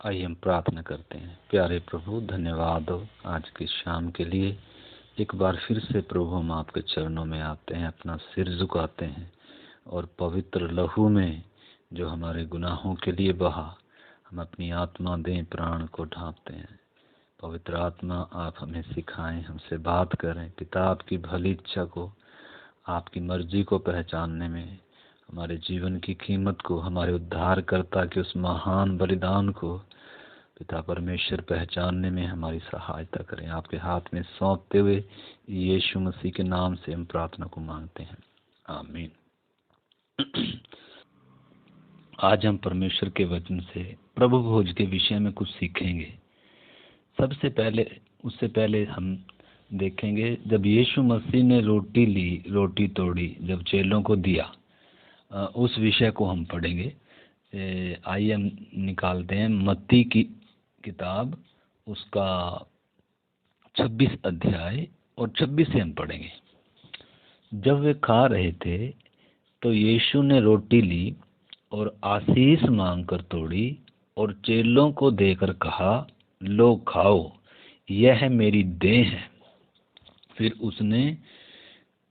आइए हम प्रार्थना करते हैं। प्यारे प्रभु, धन्यवाद हो आज की शाम के लिए। एक बार फिर से प्रभु हम आपके चरणों में आते हैं, अपना सिर झुकाते हैं और पवित्र लहू में जो हमारे गुनाहों के लिए बहा, हम अपनी आत्मा दें, प्राण को ढांपते हैं। पवित्र आत्मा, आप हमें सिखाएं, हमसे बात करें। पिता, आपकी भली इच्छा को, आपकी मर्जी को पहचानने में, हमारे जीवन की कीमत को, हमारे उद्धारकर्ता के उस महान बलिदान को पिता परमेश्वर पहचानने में हमारी सहायता करें। आपके हाथ में सौंपते हुए यीशु मसीह के नाम से हम प्रार्थना को मांगते हैं, आमीन। आज हम परमेश्वर के वचन से प्रभु भोज के विषय में कुछ सीखेंगे। उससे पहले हम देखेंगे, जब यीशु मसीह ने रोटी ली, रोटी तोड़ी, जब चेलों को दिया, उस विषय को हम पढ़ेंगे। आइए हम निकालते हैं मत्ती की किताब, उसका 26 अध्याय और 26 से हम पढ़ेंगे। जब वे खा रहे थे तो यीशु ने रोटी ली और आशीष मांगकर तोड़ी और चेलों को देकर कहा, लो खाओ, यह मेरी देह है। फिर उसने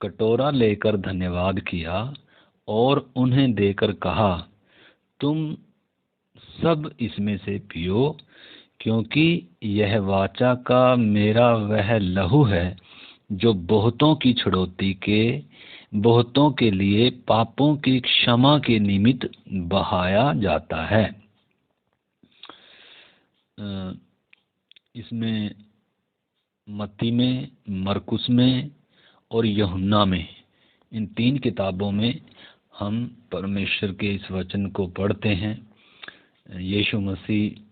कटोरा लेकर धन्यवाद किया और उन्हें देकर कहा, तुम सब इसमें से पियो, क्योंकि यह वाचा का मेरा वह लहू है जो बहुतों की छुड़ौती के, बहुतों के लिए पापों की क्षमा के निमित्त बहाया जाता है। इसमें मत्ती में, मरकुस में और यूहन्ना में, इन 3 किताबों में हम परमेश्वर के इस वचन को पढ़ते हैं। यीशु मसीह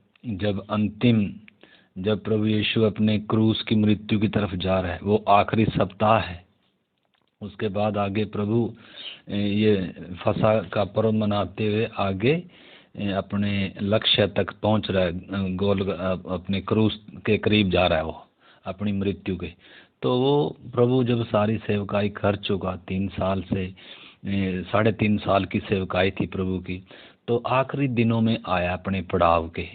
जब प्रभु यीशु अपने क्रूस की मृत्यु की तरफ जा रहा है, वो आखिरी सप्ताह है। उसके बाद आगे प्रभु ये फसह का पर्व मनाते हुए आगे अपने लक्ष्य तक पहुंच रहा है, अपने क्रूस के करीब जा रहा है, वो अपनी मृत्यु के। तो वो प्रभु जब सारी सेवकाई कर चुका, 3 साल से 3.5 साल की सेवकाई थी प्रभु की, तो आखिरी दिनों में आया अपने पड़ाव के।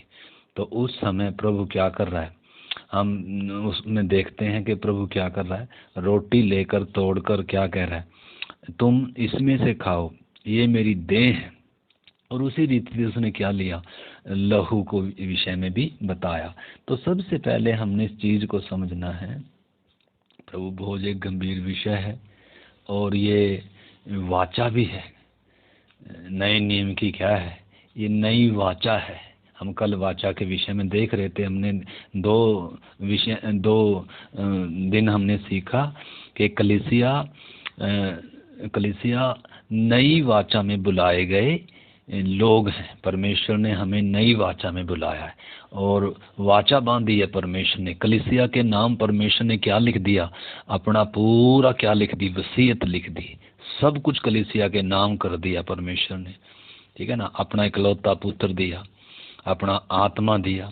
तो उस समय प्रभु क्या कर रहा है, हम उसमें देखते हैं कि प्रभु क्या कर रहा है। रोटी लेकर तोड़कर क्या कह रहा है, तुम इसमें से खाओ, ये मेरी देह है। और उसी रीति से उसने क्या लिया, लहू को विषय में भी बताया। तो सबसे पहले हमने इस चीज को समझना है, प्रभु भोज एक गंभीर विषय है और ये वाचा भी है। नए नियम की क्या है, ये नई वाचा है। हम कल वाचा के विषय में देख रहे थे। हमने 2 दिन हमने सीखा कि कलीसिया नई वाचा में बुलाए गए लोग हैं। परमेश्वर ने हमें नई वाचा में बुलाया है और वाचा बांधी है परमेश्वर ने। कलीसिया के नाम परमेश्वर ने क्या लिख दिया, अपना पूरा क्या लिख दी, वसीयत लिख दी। सब कुछ कलीसिया के नाम कर दिया परमेश्वर ने, ठीक है ना। अपना इकलौता पुत्र दिया, अपना आत्मा दिया।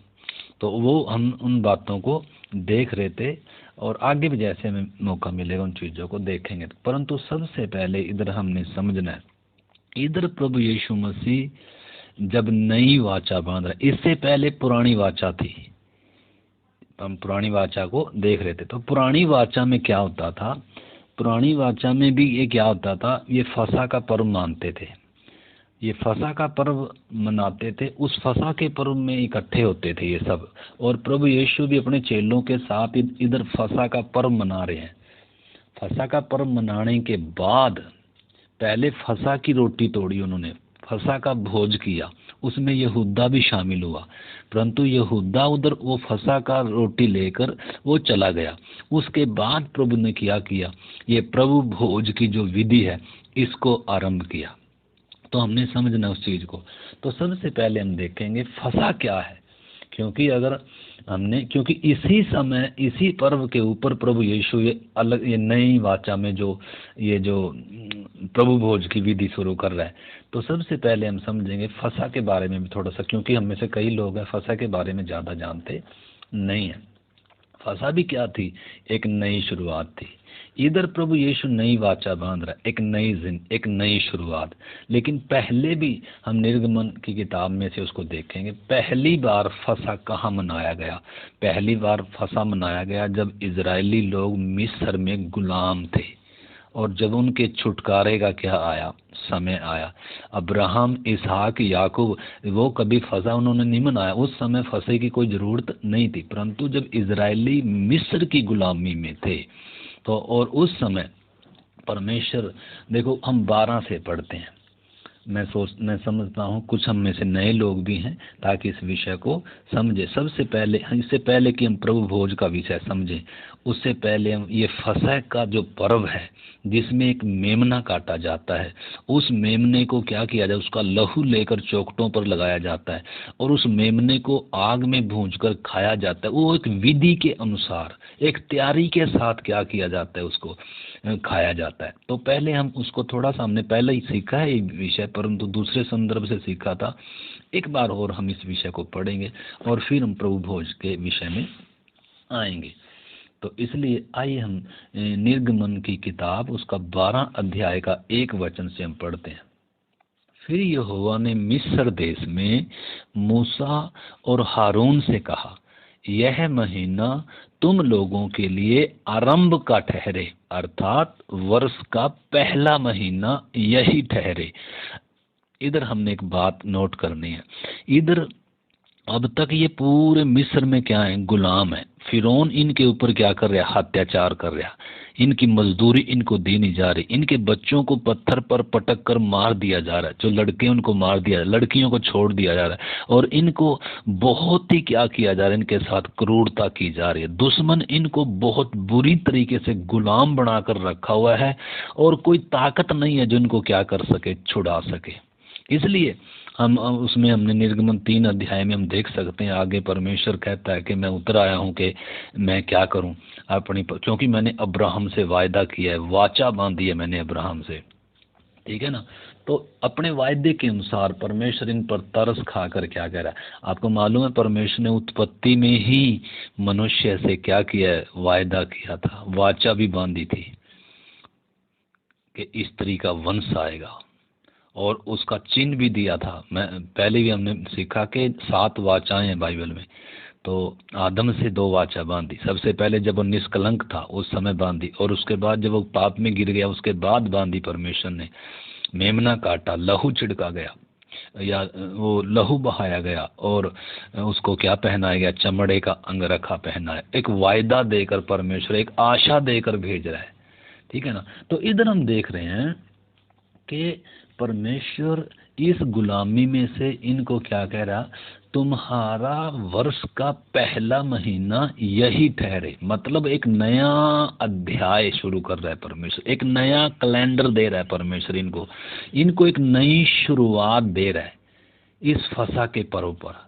तो वो हम उन बातों को देख रहे थे और आगे भी जैसे हमें मौका मिलेगा उन चीज़ों को देखेंगे। परंतु सबसे पहले इधर हमने समझना है, इधर प्रभु यीशु मसीह जब नई वाचा बांध रहा, इससे पहले पुरानी वाचा थी। हम पुरानी वाचा को देख रहे थे। तो पुरानी वाचा में क्या होता था, पुरानी वाचा में भी ये क्या होता था, ये फसह का पर्व मानते थे। ये फसह का पर्व मनाते थे। उस फसह के पर्व में इकट्ठे होते थे ये सब। और प्रभु यीशु भी अपने चेलों के साथ इधर फसह का पर्व मना रहे हैं। फसह का पर्व मनाने के बाद पहले फसह की रोटी तोड़ी उन्होंने, फसह का भोज किया, उसमें यहूदा भी शामिल हुआ। परंतु यहूदा उधर वो फसह का रोटी लेकर वो चला गया। उसके बाद प्रभु ने क्या किया, ये प्रभु भोज की जो विधि है इसको आरंभ किया। तो हमने समझना उस चीज़ को। तो सबसे पहले हम देखेंगे फसह क्या है, क्योंकि इसी समय इसी पर्व के ऊपर प्रभु यीशु ये नई वाचा में जो प्रभु भोज की विधि शुरू कर रहा है। तो सबसे पहले हम समझेंगे फसह के बारे में भी थोड़ा सा, क्योंकि हम में से कई लोग हैं फसह के बारे में ज़्यादा जानते नहीं हैं। फसह भी क्या थी, एक नई शुरुआत थी। इधर प्रभु यीशु नई वाचा बांध रहा है, एक नई शुरुआत। लेकिन पहले भी हम निर्गमन की किताब में से उसको देखेंगे, पहली बार फसा कहाँ मनाया गया? पहली बार फसा मनाया गया जब इजरायली लोग मिस्र में गुलाम थे, और जब उनके छुटकारे का क्या आया, समय आया। अब्राहम, इसहाक, याकूब, वो कभी फसा उन्होंने नहीं मनाया, उस समय फसे की कोई ज़रूरत नहीं थी। परंतु जब इजरायली मिस्र की गुलामी में थे तो, और उस समय परमेश्वर, देखो हम 12 से पढ़ते हैं, मैं समझता हूँ कुछ हम में से नए लोग भी हैं, ताकि इस विषय को समझे। सबसे पहले, इससे पहले कि हम प्रभु भोज का विषय समझें, उससे पहले हम ये फसह का जो पर्व है जिसमें एक मेमना काटा जाता है, उस मेमने को क्या किया जाए, उसका लहू लेकर चौखटों पर लगाया जाता है और उस मेमने को आग में भूंजकर खाया जाता है। वो एक विधि के अनुसार, एक तैयारी के साथ क्या किया जाता है, उसको खाया जाता है। तो पहले हम उसको थोड़ा सा, हमने पहले ही सीखा है ये विषय, परंतु दूसरे संदर्भ से सीखा था। एक बार और हम इस विषय को पढ़ेंगे और फिर हम प्रभु भोज के विषय में आएंगे। तो इसलिए आइए हम निर्गमन की किताब उसका 12 अध्याय का 1 वचन से हम पढ़ते हैं। फिर यहोवा ने मिस्र देश में मूसा और हारून से कहा, यह महीना तुम लोगों के लिए आरंभ का ठहरे, अर्थात वर्ष का पहला महीना यही ठहरे। इधर हमने एक बात नोट करनी है। इधर अब तक ये पूरे मिस्र में क्या है, गुलाम है। फिरौन इनके ऊपर क्या कर रहा है, अत्याचार कर रहा है। इनकी मजदूरी इनको दी नहीं जा रही, इनके बच्चों को पत्थर पर पटक कर मार दिया जा रहा है, जो लड़के उनको मार दिया, लड़कियों को छोड़ दिया जा रहा है, और इनको बहुत ही क्या किया जा रहा है, इनके साथ क्रूरता की जा रही है। दुश्मन इनको बहुत बुरी तरीके से गुलाम बनाकर रखा हुआ है, और कोई ताकत नहीं है जो इनको क्या कर सके, छुड़ा सके। इसलिए हम उसमें हमने निर्गमन 3 अध्याय में हम देख सकते हैं, आगे परमेश्वर कहता है कि मैं उतर आया हूँ कि मैं क्या करूँ अपनी, क्योंकि मैंने अब्राहम से वायदा किया है, वाचा बांधी है मैंने अब्राहम से, ठीक है ना। तो अपने वायदे के अनुसार परमेश्वर इन पर तरस खाकर क्या कह रहा है। आपको मालूम है परमेश्वर ने उत्पत्ति में ही मनुष्य से क्या किया है, वायदा किया था, वाचा भी बांधी थी कि स्त्री का वंश आएगा, और उसका चिन्ह भी दिया था। मैं पहले भी हमने सीखा कि 7 वाचाएं हैं बाइबल में। तो आदम से 2 वाचा बांधी, सबसे पहले जब वो निष्कलंक था उस समय बांधी, और उसके बाद जब वो पाप में गिर गया उसके बाद बांधी परमेश्वर ने। मेमना काटा, लहू छिड़का गया, या वो लहू बहाया गया, और उसको क्या पहनाया गया, चमड़े का अंगरखा पहनाया। एक वायदा देकर परमेश्वर एक आशा देकर भेज रहा है, ठीक है ना। तो इधर हम देख रहे हैं कि परमेश्वर इस गुलामी में से इनको क्या कह रहा, तुम्हारा वर्ष का पहला महीना यही ठहरे। मतलब एक नया अध्याय शुरू कर रहा है परमेश्वर, एक नया कैलेंडर दे रहा है परमेश्वर इनको एक नई शुरुआत दे रहा है इस फसा के पर्व पर।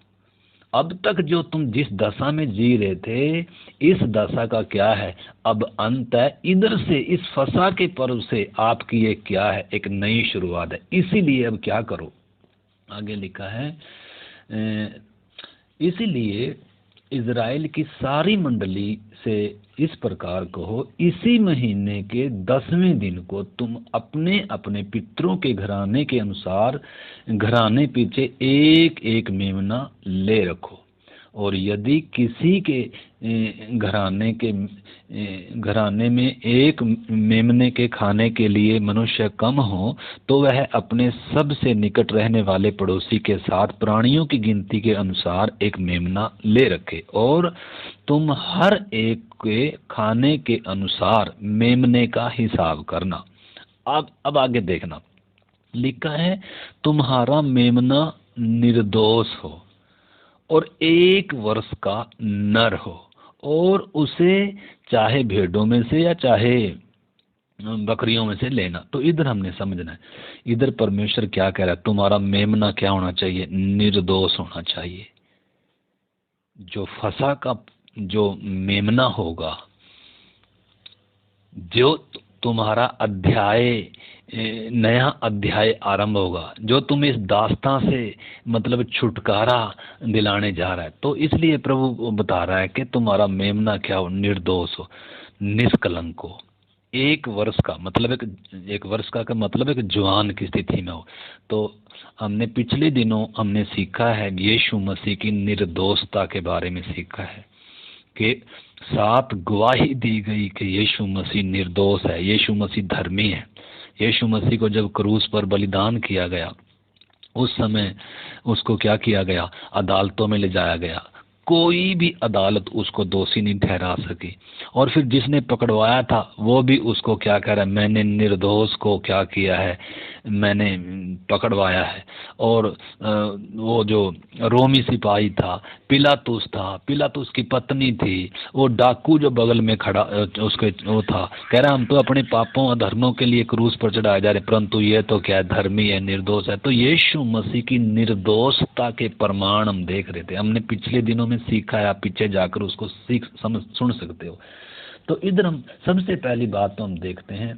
अब तक जो तुम जिस दशा में जी रहे थे, इस दशा का क्या है, अब अंत है। इधर से इस फसा के पर्व से आपकी एक क्या है, एक नई शुरुआत है। इसीलिए अब क्या करो, आगे लिखा है, इसीलिए इज़राइल की सारी मंडली से इस प्रकार कहो, इसी महीने के 10वें दिन को तुम अपने अपने पितरों के घराने के अनुसार घराने पीछे एक एक मेमना ले रखो। और यदि किसी के घराने में एक मेमने के खाने के लिए मनुष्य कम हो, तो वह अपने सबसे निकट रहने वाले पड़ोसी के साथ प्राणियों की गिनती के अनुसार एक मेमना ले रखे, और तुम हर एक के खाने के अनुसार मेमने का हिसाब करना। अब आगे देखना, लिखा है तुम्हारा मेमना निर्दोष हो और 1 वर्ष का नर हो, और उसे चाहे भेड़ों में से या चाहे बकरियों में से लेना। तो इधर हमने समझना है, इधर परमेश्वर क्या कह रहा है, तुम्हारा मेमना क्या होना चाहिए, निर्दोष होना चाहिए। जो फसा का जो मेमना होगा, जो तुम्हारा अध्याय, नया अध्याय आरंभ होगा, जो तुम इस दास्तां से मतलब छुटकारा दिलाने जा रहा है। तो इसलिए प्रभु बता रहा है कि तुम्हारा मेमना क्या हो, निर्दोष हो, निष्कलंक हो। एक वर्ष का मतलब एक वर्ष का मतलब एक जवान की स्थिति में हो। तो हमने पिछले दिनों हमने सीखा है यीशु मसीह की निर्दोषता के बारे में सीखा है कि 7 गवाही दी गई कि यीशु मसीह निर्दोष है, यीशु मसीह धर्मी है। यीशु मसीह को जब क्रूस पर बलिदान किया गया उस समय उसको क्या किया गया, अदालतों में ले जाया गया, कोई भी अदालत उसको दोषी नहीं ठहरा सकी। और फिर जिसने पकड़वाया था वो भी उसको क्या कह रहा है, मैंने निर्दोष को क्या किया है, मैंने पकड़वाया है। और वो जो रोमी सिपाही था पिलातुस की पत्नी थी, वो डाकू जो बगल में खड़ा उसके वो था, कह रहा हम तो अपने पापों और धर्मों के लिए क्रूस पर चढ़ाए जा रहे, परंतु ये तो क्या है, धर्मी है, निर्दोष है। तो यीशु मसीह की निर्दोषता के प्रमाण हम देख रहे थे, हमने पिछले दिनों में सीखा है, आप पीछे जाकर उसको सुन सकते हो। तो इधर हम सबसे पहली बात तो हम देखते हैं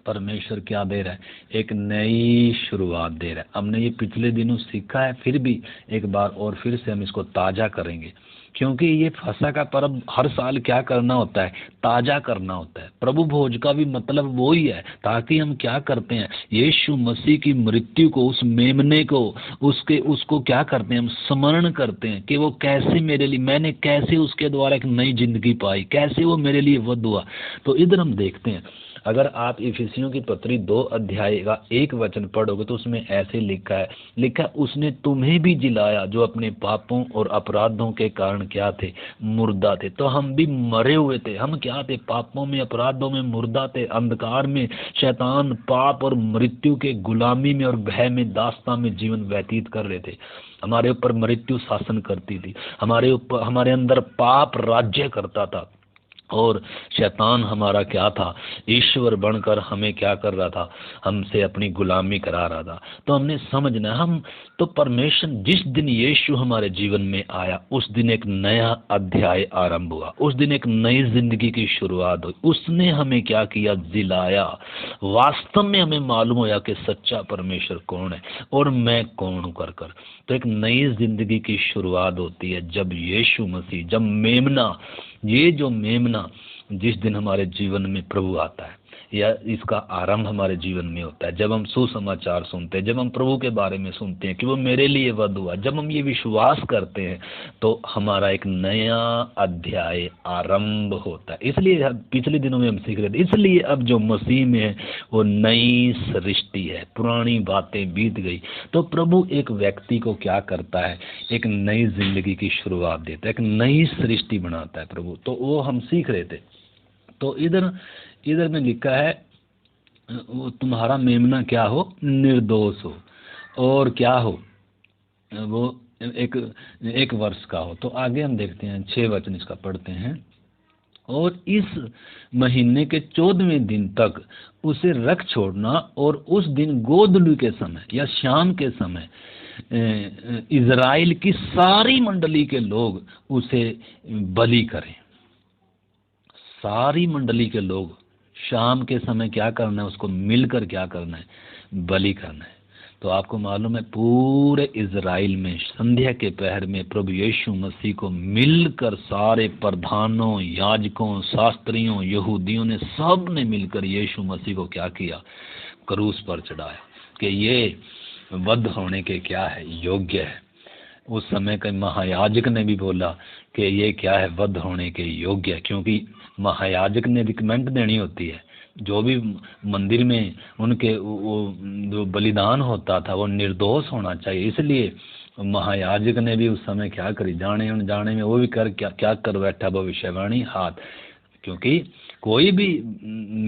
परमेश्वर क्या दे रहा है, एक नई शुरुआत दे रहा है। हमने ये पिछले दिनों सीखा है, फिर भी एक बार और फिर से हम इसको ताज़ा करेंगे, क्योंकि ये फसह का पर्व हर साल क्या करना होता है, ताज़ा करना होता है। प्रभु भोज का भी मतलब वो ही है, ताकि हम क्या करते हैं, यीशु मसीह की मृत्यु को, उस मेमने को, उसको क्या करते हैं, हम स्मरण करते हैं कि वो कैसे मेरे लिए, मैंने कैसे उसके द्वारा एक नई जिंदगी पाई, कैसे वो मेरे लिए वध हुआ। तो इधर हम देखते हैं, अगर आप इफिसियों की पत्री 2 अध्याय का 1 वचन पढ़ोगे तो उसमें ऐसे लिखा है उसने तुम्हें भी जिलाया जो अपने पापों और अपराधों के कारण क्या थे, मुर्दा थे। तो हम भी मरे हुए थे, हम क्या थे, पापों में अपराधों में मुर्दा थे, अंधकार में शैतान पाप और मृत्यु के गुलामी में और भय में दास्ता में जीवन व्यतीत कर रहे थे। हमारे ऊपर मृत्यु शासन करती थी, हमारे अंदर पाप राज्य करता था, और शैतान हमारा क्या था, ईश्वर बनकर हमें क्या कर रहा था, हमसे अपनी गुलामी करा रहा था। तो हमने समझना, हम तो परमेश्वर जिस दिन यीशु हमारे जीवन में आया उस दिन एक नया अध्याय आरंभ हुआ, उस दिन एक नई जिंदगी की शुरुआत हुई। उसने हमें क्या किया, जिलाया। वास्तव में हमें मालूम होया कि सच्चा परमेश्वर कौन है और मैं कौन हूं कर। तो एक नई जिंदगी की शुरुआत होती है जब यीशु मसीह, जब मेमना, ये जो मेमना जिस दिन हमारे जीवन में प्रभु आता है, या इसका आरंभ हमारे जीवन में होता है जब हम सुसमाचार सुनते हैं, जब हम प्रभु के बारे में सुनते हैं कि वो मेरे लिए वध हुआ, जब हम ये विश्वास करते हैं तो हमारा एक नया अध्याय आरंभ होता है। इसलिए पिछले दिनों में हम सीख रहे थे, इसलिए अब जो मसीह में है वो नई सृष्टि है, पुरानी बातें बीत गई। तो प्रभु एक व्यक्ति को क्या करता है, एक नई जिंदगी की शुरुआत देता है, एक नई सृष्टि बनाता है प्रभु। तो वो हम सीख रहे थे। तो इधर में लिखा है वो तुम्हारा मेमना क्या हो, निर्दोष हो, और क्या हो, वो एक वर्ष का हो। तो आगे हम देखते हैं 6 वचन इसका पढ़ते हैं। और इस महीने के 14वें दिन तक उसे रख छोड़ना, और उस दिन गोधूली के समय या शाम के समय इज़राइल की सारी मंडली के लोग उसे बलि करें। सारी मंडली के लोग शाम के समय क्या करना है, उसको मिलकर क्या करना है, बलि करना है। तो आपको मालूम है पूरे इज़राइल में संध्या के पहर में प्रभु यीशु मसीह को मिलकर सारे प्रधानों, याजकों, शास्त्रियों, यहूदियों ने, सब ने मिलकर यीशु मसीह को क्या किया, क्रूस पर चढ़ाया कि ये वध होने के क्या है, योग्य है। उस समय के महायाजक ने भी बोला कि ये क्या है, वध होने के योग्य है, क्योंकि महायाजक ने रिकमेंड देनी होती है। जो भी मंदिर में उनके वो जो बलिदान होता था वो निर्दोष होना चाहिए, इसलिए महायाजक ने भी उस समय क्या करी, जाने अनजाने में वो भी क्या कर बैठा, भविष्यवाणी हाथ। क्योंकि कोई भी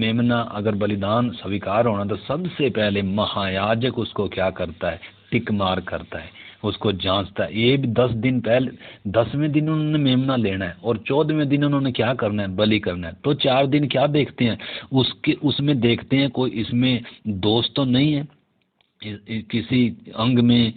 मेमना अगर बलिदान स्वीकार होना तो सबसे पहले महायाजक उसको क्या करता है, टिक मार करता है, उसको जांचता है। ये भी 10 दिन पहले, 10वें दिन उन्होंने मेमना लेना है और 14वें दिन उन्होंने क्या करना है, बलि करना है। तो 4 दिन क्या देखते हैं, उसमें देखते हैं कोई इसमें दोष तो नहीं है, किसी अंग में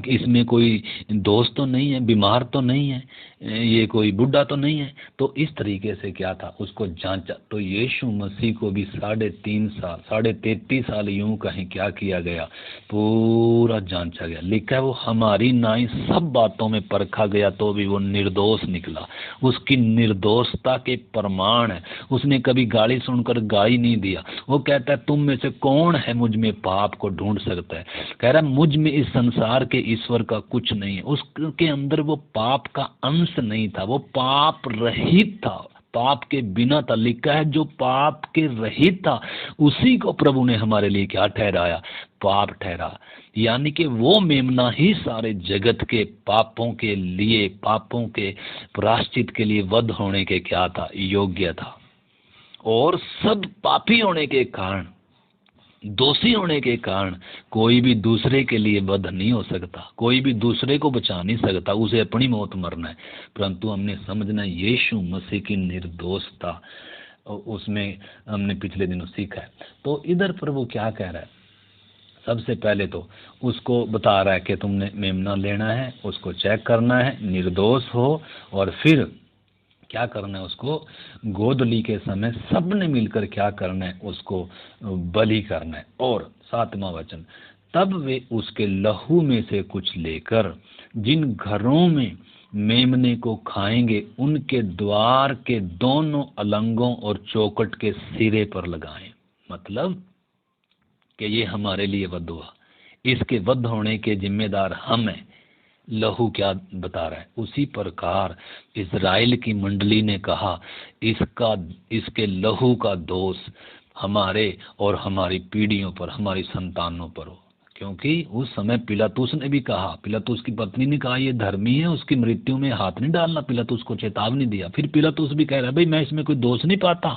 इसमें कोई दोष तो नहीं है, बीमार तो नहीं है, ये कोई बुढ़ा तो नहीं है। तो इस तरीके से क्या था, उसको जांचा। तो यीशु मसीह को भी 3.5 साल 33 साल यूं कहीं क्या किया गया, पूरा जांचा गया। लिखा है वो हमारी नाई सब बातों में परखा गया तो भी वो निर्दोष निकला। उसकी निर्दोषता के प्रमाण है, उसने कभी गाली सुनकर गाली नहीं दिया। वो कहता है तुम में से कौन है मुझ में पाप को ढूंढ सकता है। कह रहा है मुझ में इस संसार के ईश्वर का कुछ नहीं है। उसके अंदर वो पाप का अंश नहीं था, वो पाप रहित था, पाप के बिना था। लिखा है जो पाप के रहित था उसी को प्रभु ने हमारे लिए क्या ठहराया, पाप ठहरा। यानी कि वो मेमना ही सारे जगत के पापों के लिए, पापों के प्रायश्चित के लिए वध होने के क्या था, योग्य था। और सब पापी होने के कारण, दोषी होने के कारण कोई भी दूसरे के लिए वध नहीं हो सकता, कोई भी दूसरे को बचा नहीं सकता, उसे अपनी मौत मरना है। परंतु हमने समझना यीशु मसीह की निर्दोषता, उसमें हमने पिछले दिनों सीखा है। तो इधर प्रभु क्या कह रहा है, सबसे पहले तो उसको बता रहा है कि तुमने मेमना लेना है, उसको चेक करना है, निर्दोष हो, और फिर क्या करना है, उसको गोदली के समय सबने मिलकर क्या करना है, उसको बलि करना है। और 7वां वचन, तब वे उसके लहू में से कुछ लेकर जिन घरों में मेमने को खाएंगे उनके द्वार के दोनों अलंगों और चौखट के सिरे पर लगाएं। मतलब कि ये हमारे लिए वध हुआ, इसके वध होने के जिम्मेदार हम हैं। लहू क्या बता रहा है, उसी प्रकार इज़राइल की मंडली ने कहा इसका, इसके लहू का दोष हमारे और हमारी पीढ़ियों पर, हमारी संतानों पर हो। क्योंकि उस समय पिलातुस ने भी कहा, पिलातुस की पत्नी ने कहा ये धर्मी है, उसकी मृत्यु में हाथ नहीं डालना। पिलातुस को चेतावनी दिया। फिर पिलातुस भी कह रहा है भाई मैं इसमें कोई दोष नहीं पाता,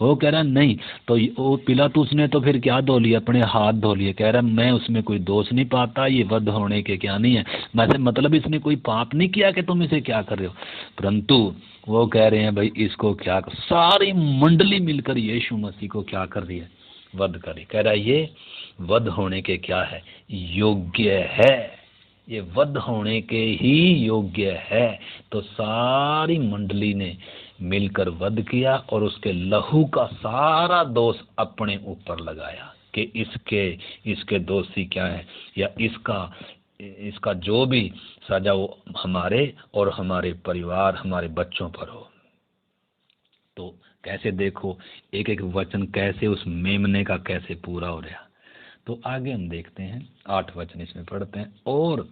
वो कह रहा है नहीं। तो वो पिलातुस ने तो फिर क्या धो लिया, अपने हाथ धो लिए, कह रहा है मैं उसमें कोई दोष नहीं पाता, ये वध होने के क्या नहीं है। वैसे मतलब इसने कोई पाप नहीं किया कि तुम इसे क्या कर रहे हो। परंतु वो कह रहे हैं भाई इसको क्या, सारी मंडली मिलकर यीशु मसीह को क्या कर रही है, वध करे। कह रहा है ये वध होने के क्या है, योग्य है, ये वध होने के ही योग्य है। तो सारी मंडली ने मिलकर वध किया और उसके लहू का सारा दोष अपने ऊपर लगाया कि इसके दोषी क्या है, या इसका जो भी सजा वो हमारे और हमारे परिवार, हमारे बच्चों पर हो। तो कैसे देखो एक एक वचन कैसे उस मेमने का कैसे पूरा हो रहा। तो आगे हम देखते हैं 8 वचन इसमें पढ़ते हैं, और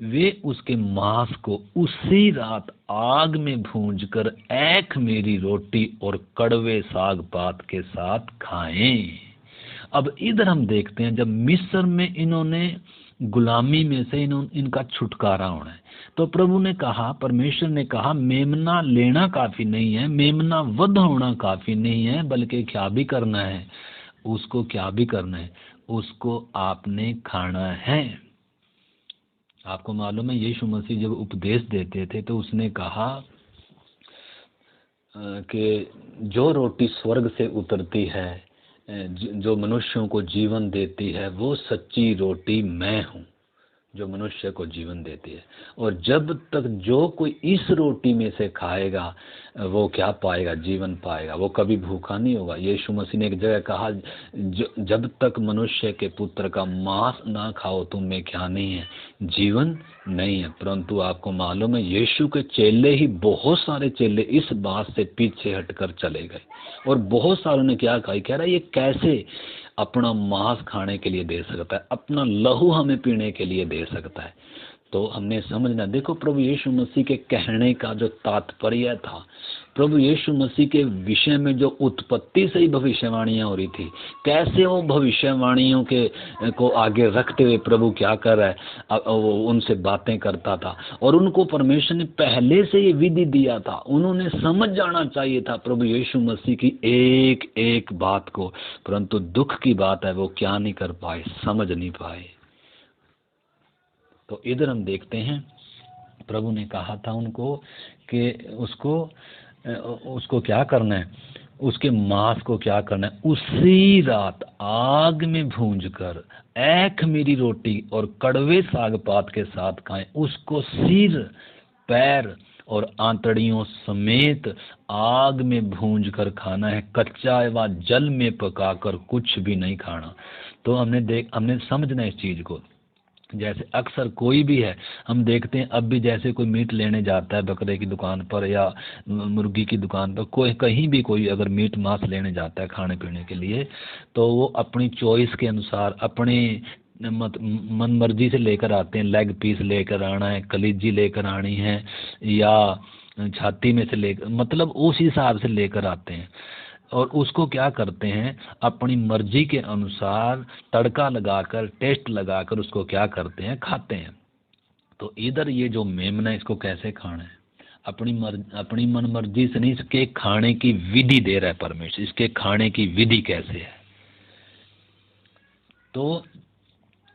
वे उसके मांस को उसी रात आग में भूंजकर ऐख मेरी रोटी और कड़वे साग पात के साथ खाएं। अब इधर हम देखते हैं जब मिस्र में इन्होंने गुलामी में से इनका छुटकारा होना है, तो प्रभु ने कहा, परमेश्वर ने कहा मेमना लेना काफी नहीं है, मेमना वध होना काफी नहीं है, बल्कि क्या भी करना है, उसको क्या भी करना है, उसको आपने खाना है। आपको मालूम है यीशु मसीह जब उपदेश देते थे तो उसने कहा कि जो रोटी स्वर्ग से उतरती है, जो मनुष्यों को जीवन देती है, वो सच्ची रोटी मैं हूँ जो मनुष्य को जीवन देती है। और जब तक जो कोई इस रोटी में से खाएगा वो क्या पाएगा, जीवन पाएगा, वो कभी भूखा नहीं होगा। यीशु मसीह ने एक जगह कहा जब तक मनुष्य के पुत्र का मांस ना खाओ तुम में क्या नहीं है, जीवन नहीं है। परंतु आपको मालूम है यीशु के चेले ही, बहुत सारे चेले इस बात से पीछे हटकर चले गए, और बहुत सारों ने क्या कहा, कह रहा है ये कैसे अपना मांस खाने के लिए दे सकता है, अपना लहू हमें पीने के लिए दे सकता है। तो हमने समझना, देखो प्रभु यीशु मसीह के कहने का जो तात्पर्य था, प्रभु यीशु मसीह के विषय में जो उत्पत्ति से ही भविष्यवाणियां हो रही थी, कैसे वो भविष्यवाणियों के को आगे रखते हुए प्रभु क्या कर रहा है, वो उनसे बातें करता था, और उनको परमेश्वर ने पहले से ये विधि दिया था। उन्होंने समझ जाना चाहिए था प्रभु यीशु मसीह की एक एक बात को, परंतु दुख की बात है वो क्या नहीं कर पाए, समझ नहीं पाए। तो इधर हम देखते हैं प्रभु ने कहा था उनको कि उसको क्या करना है, उसके मांस को क्या करना है, उसी रात आग में भूंजकर एक खमीरी रोटी और कड़वे साग पात के साथ खाएं। उसको सिर, पैर और आंतड़ियों समेत आग में भूंज कर खाना है, कच्चा व जल में पकाकर कुछ भी नहीं खाना। तो हमने समझना है इस चीज को। जैसे अक्सर कोई भी है, हम देखते हैं अब भी, जैसे कोई मीट लेने जाता है बकरे की दुकान पर या मुर्गी की दुकान पर, कोई कहीं भी कोई अगर मीट मांस लेने जाता है खाने पीने के लिए, तो वो अपनी चॉइस के अनुसार अपनी मन मर्जी से लेकर आते हैं। लेग पीस लेकर आना है, कलीजी लेकर आनी है, या छाती में से लेकर, मतलब उस हिसाब से लेकर आते हैं। और उसको क्या करते हैं, अपनी मर्जी के अनुसार तड़का लगाकर, टेस्ट लगाकर उसको क्या करते हैं, खाते हैं। तो इधर ये जो मेमना है, इसको कैसे खाना है, अपनी मन मर्जी से नहीं, इसके खाने की विधि दे रहा है परमेश्वर। इसके खाने की विधि कैसे है, तो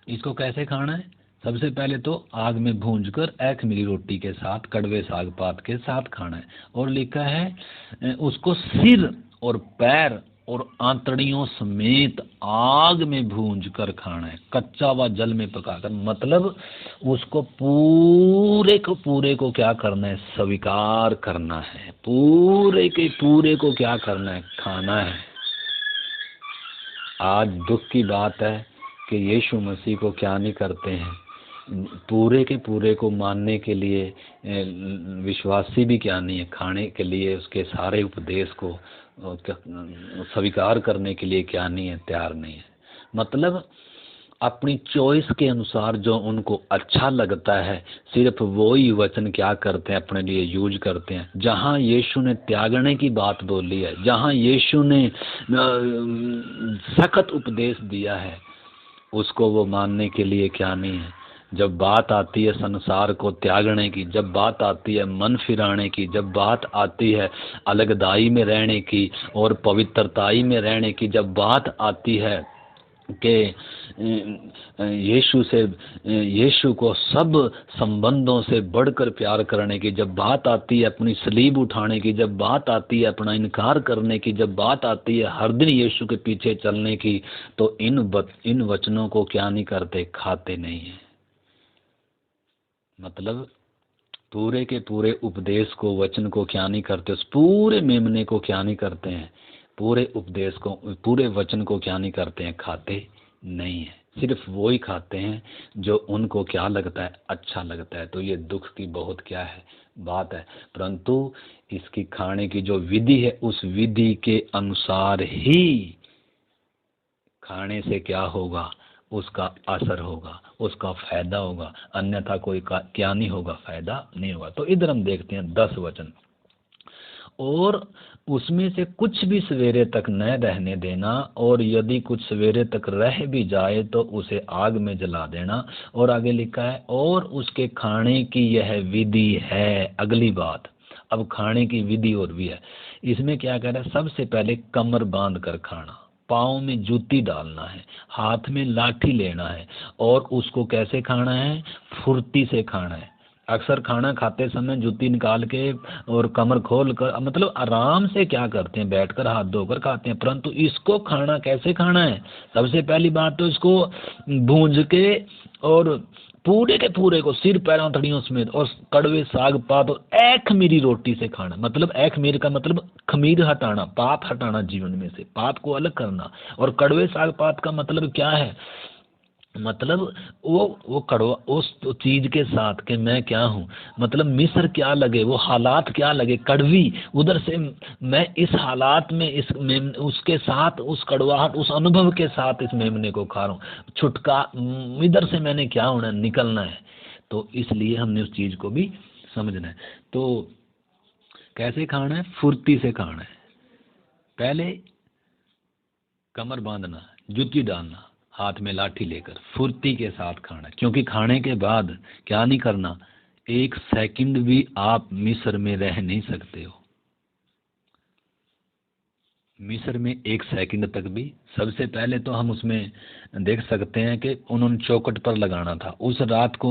इसको कैसे खाना है। सबसे पहले तो आग में भूंजकर एक खमीरी रोटी के साथ, कड़वे साग पात के साथ खाना है। और लिखा है उसको सिर और पैर और आंतड़ियों समेत आग में भूंज कर खाना है, कच्चा व जल में पकाकर। मतलब उसको पूरे को क्या करना है, स्वीकार करना है, पूरे के पूरे को क्या करना है, खाना है। आज दुख की बात है कि यीशु मसीह को क्या नहीं करते हैं, पूरे के पूरे को मानने के लिए विश्वासी भी क्या नहीं है, खाने के लिए उसके सारे उपदेश को स्वीकार करने के लिए क्या नहीं है, तैयार नहीं है। मतलब अपनी चॉइस के अनुसार जो उनको अच्छा लगता है, सिर्फ वो ही वचन क्या करते हैं, अपने लिए यूज करते हैं। जहाँ यीशु ने त्यागने की बात बोली है, जहाँ यीशु ने सख्त उपदेश दिया है, उसको वो मानने के लिए क्या नहीं है। जब बात आती है संसार को त्यागने की, जब बात आती है मन फिराने की, जब बात आती है अलगदाई में रहने की और पवित्रताई में रहने की, जब बात आती है कि यीशु को सब संबंधों से बढ़कर प्यार करने की, जब बात आती है अपनी सलीब उठाने की, जब बात आती है अपना इनकार करने की, जब बात आती है हर दिन यीशु के पीछे चलने की, तो इन वचनों को क्या नहीं करते, खाते नहीं हैं। मतलब पूरे के पूरे उपदेश को, वचन को क्या नहीं करते, उस पूरे मेमने को क्या नहीं करते हैं, पूरे उपदेश को, पूरे वचन को क्या नहीं करते हैं, खाते नहीं है। सिर्फ वो ही खाते हैं जो उनको क्या लगता है, अच्छा लगता है। तो ये दुख की बहुत क्या है, बात है। परंतु इसकी खाने की जो विधि है, उस विधि के अनुसार ही खाने से क्या होगा, उसका असर होगा, उसका फायदा होगा, अन्यथा कोई क्या नहीं होगा, फायदा नहीं होगा। तो इधर हम देखते हैं 10 वचन, और उसमें से कुछ भी सवेरे तक न रहने देना, और यदि कुछ सवेरे तक रह भी जाए तो उसे आग में जला देना। और आगे लिखा है, और उसके खाने की यह विधि है। अगली बात, अब खाने की विधि और भी है। इसमें क्या कह रहा है, सबसे पहले कमर बांध कर खाना, पाँव में जूती डालना है, हाथ में लाठी लेना है, और उसको कैसे खाना है, फुर्ती से खाना है। अक्सर खाना खाते समय जूती निकाल के और कमर खोल कर, मतलब आराम से क्या करते हैं, बैठकर हाथ धोकर खाते हैं। परंतु इसको खाना कैसे खाना है, सबसे पहली बात तो इसको भूंज के और पूरे के पूरे को सिर पैर आंतड़ियों समेत और कड़वे साग पात और एक खमीरी रोटी से खाना। मतलब एक खमीर का मतलब खमीर हटाना, पाप हटाना, जीवन में से पाप को अलग करना। और कड़वे साग पात का मतलब क्या है, मतलब वो कड़वा उस चीज के साथ कि मैं क्या हूँ, मतलब मिस्र क्या लगे, वो हालात क्या लगे कड़वी, उधर से मैं इस हालात में उसके साथ, उस कड़वाहट, उस अनुभव के साथ इस मेमने को खा रहा हूँ, छुटका इधर से मैंने क्या होना, निकलना है। तो इसलिए हमने उस चीज को भी समझना है। तो कैसे खाना है, फुर्ती से खाना है। पहले कमर बांधना, जुत्ती डालना, हाथ में लाठी लेकर फुर्ती के साथ खाना। क्योंकि खाने के बाद क्या नहीं करना, एक सेकंड भी आप मिस्र में रह नहीं सकते हो। मिस्र में एक सेकंड तक भी। सबसे पहले तो हम उसमें देख सकते हैं कि उन्होंने चौखट पर लगाना था। उस रात को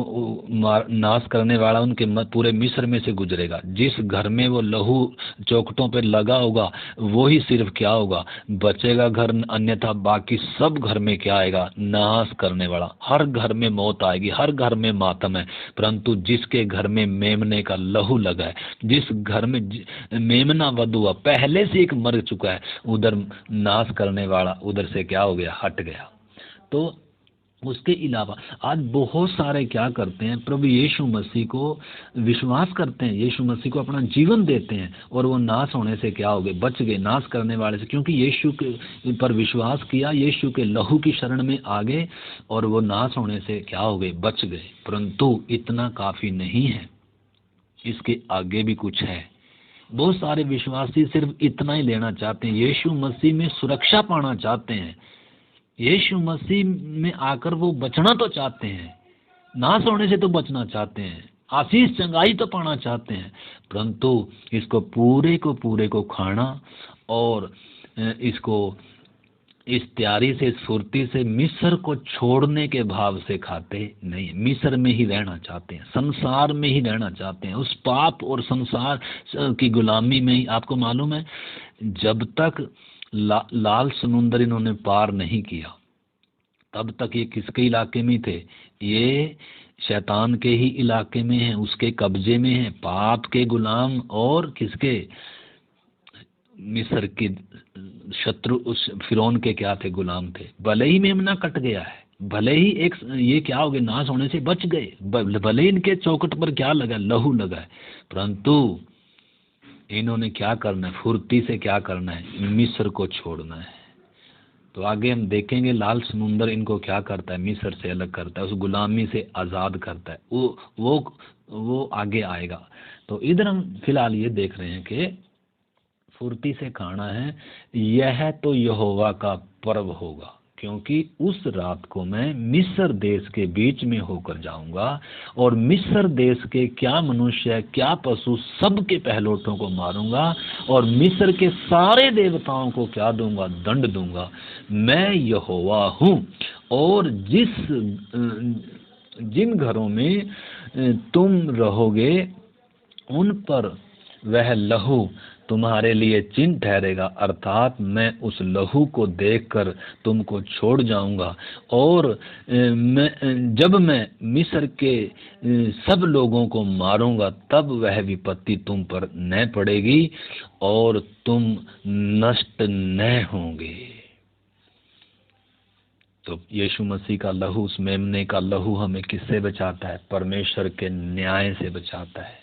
नाश करने वाला उनके पूरे मिस्र में से गुजरेगा। जिस घर में वो लहू चौखटों पे लगा होगा वही सिर्फ क्या होगा, बचेगा घर, अन्यथा बाकी सब घर में क्या आएगा, नाश करने वाला। हर घर में मौत आएगी, हर घर में मातम है। परंतु जिसके घर में मेमने का लहू लगा है, जिस घर में मेमना वध हुआ, पहले से एक मर चुका है, उधर नाश करने वाला उधर से क्या हो गया, हट गया। तो उसके अलावा आज बहुत सारे क्या करते हैं, प्रभु यीशु मसीह को विश्वास करते हैं, यीशु मसीह को अपना जीवन देते हैं, और वो नाश होने से क्या हो गए, बच गए नाश करने वाले से, क्योंकि यीशु के पर विश्वास किया, यीशु के लहू की शरण में आ गए, और वो नाश होने से क्या हो गए, बच गए। परंतु इतना काफ़ी नहीं है, इसके आगे भी कुछ है। बहुत सारे विश्वासी सिर्फ इतना ही लेना चाहते हैं, यीशु मसीह में सुरक्षा पाना चाहते हैं, यीशु मसीह में आकर वो बचना तो चाहते हैं, नाश होने से तो बचना चाहते हैं, आशीष चंगाई तो पाना चाहते हैं, परंतु इसको पूरे को खाना और इसको इस तैयारी से, इस फुर्ती से, मिस्र को छोड़ने के भाव से खाते नहीं, मिस्र में ही रहना चाहते हैं, संसार में ही रहना चाहते हैं, उस पाप और संसार की गुलामी में ही। आपको मालूम है, जब तक लाल समुंदर इन्होंने पार नहीं किया, तब तक ये किसके इलाके में थे, ये शैतान के ही इलाके में हैं, उसके कब्जे में हैं, पाप के गुलाम, और किसके, मिस्र के शत्रु, उस फिरौन के क्या थे, गुलाम थे। भले ही मेमना कट गया है, भले ही एक ये क्या हो गए, नाश होने से बच गए, भले ही इनके चौखट पर क्या लगा, लहू लगा है, परंतु इन्होंने क्या करना है, फुर्ती से क्या करना है, मिस्र को छोड़ना है। तो आगे हम देखेंगे लाल समुंदर इनको क्या करता है, मिस्र से अलग करता है, उस गुलामी से आज़ाद करता है, वो आगे आएगा। तो इधर हम फिलहाल ये देख रहे हैं कि फुर्ती से खाना है, यह तो यहोवा का पर्व होगा, क्योंकि उस रात को मैं मिस्र देश के बीच में होकर जाऊंगा, और मिस्र देश के क्या मनुष्य, क्या पशु, सबके पहलोठों को मारूंगा, और मिस्र के सारे देवताओं को क्या दूंगा, दंड दूंगा। मैं यहोवा हूँ। और जिन घरों में तुम रहोगे उन पर वह लहू तुम्हारे लिए चिन्ह ठहरेगा, अर्थात मैं उस लहू को देखकर तुमको छोड़ जाऊंगा, और जब मैं मिस्र के सब लोगों को मारूंगा, तब वह विपत्ति तुम पर न पड़ेगी और तुम नष्ट न होंगे। तो यीशु मसीह का लहू, उस मेमने का लहू हमें किससे बचाता है, परमेश्वर के न्याय से बचाता है।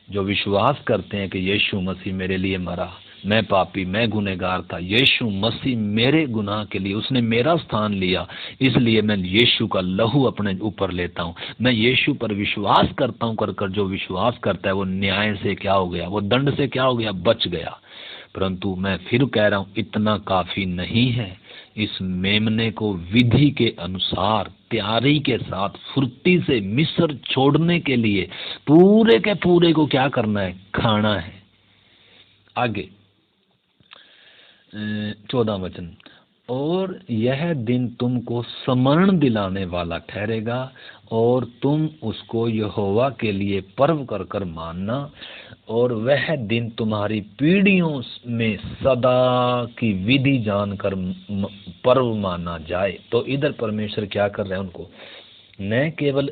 जो विश्वास करते हैं कि यीशु मसीह मेरे लिए मरा, मैं पापी, मैं गुनहगार था, यीशु मसीह मेरे गुनाह के लिए उसने मेरा स्थान लिया, इसलिए मैं यीशु का लहू अपने ऊपर लेता हूँ। मैं यीशु पर विश्वास करता हूँ, कर जो विश्वास करता है वो न्याय से क्या हो गया, वो दंड से क्या हो गया, बच गया। परंतु मैं फिर कह रहा हूँ, इतना काफ़ी नहीं है। इस मेमने को विधि के अनुसार तैयारी के साथ फुर्ती से मिस्र छोड़ने के लिए पूरे के पूरे को क्या करना है, खाना है। आगे 14 वचन, और यह दिन तुमको स्मरण दिलाने वाला ठहरेगा, और तुम उसको यहोवा के लिए पर्व कर कर मानना, और वह दिन तुम्हारी पीढ़ियों में सदा की विधि जानकर पर्व माना जाए। तो इधर परमेश्वर क्या कर रहे हैं, उनको न केवल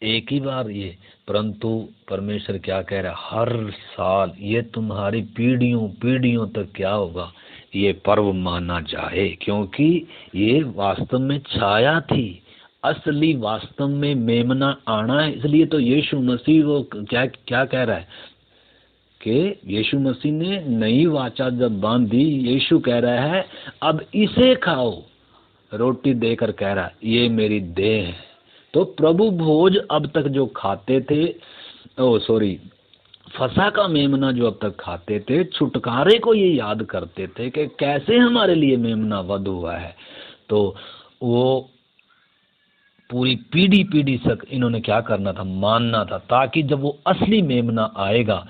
एक ही बार ये, परंतु परमेश्वर क्या कह रहा है, हर साल ये तुम्हारी पीढ़ियों पीढ़ियों तक क्या होगा, ये पर्व माना जाए, क्योंकि ये वास्तव में छाया थी, असली वास्तव में मेमना आना है। इसलिए तो यीशु मसीह वो क्या क्या कह रहा है कि यीशु मसीह ने नई वाचा जब बांधी, यीशु कह रहा है अब इसे खाओ, रोटी देकर कह रहा है ये मेरी देह है। तो प्रभु भोज अब तक जो खाते थे, फसा का मेमना जो अब तक खाते थे, छुटकारे को ये याद करते थे कि कैसे हमारे लिए मेमना वध हुआ है। तो वो पूरी पीढ़ी पीढ़ी तक इन्होंने क्या करना था, मानना था, ताकि जब वो असली मेमना आएगा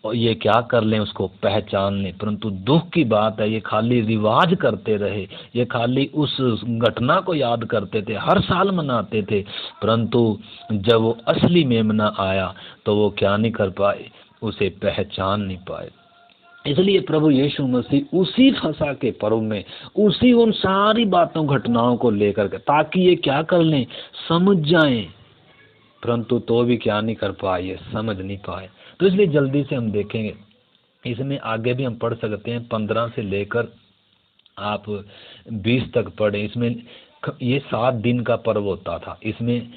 और ये क्या कर लें, उसको पहचान लें। परंतु दुख की बात है, ये खाली रिवाज करते रहे, ये खाली उस घटना को याद करते थे, हर साल मनाते थे, परंतु जब वो असली मेमना आया तो वो क्या नहीं कर पाए, उसे पहचान नहीं पाए। इसलिए प्रभु यीशु मसीह उसी फसह के पर्व में उसी उन सारी बातों घटनाओं को लेकर के, ताकि ये क्या कर लें, समझ जाएं, परंतु तो भी क्या नहीं कर पाए, ये समझ नहीं पाए। तो इसलिए जल्दी से हम देखेंगे, इसमें आगे भी हम पढ़ सकते हैं, 15 से लेकर आप 20 तक पढ़े। इसमें ये 7 दिन का पर्व होता था, इसमें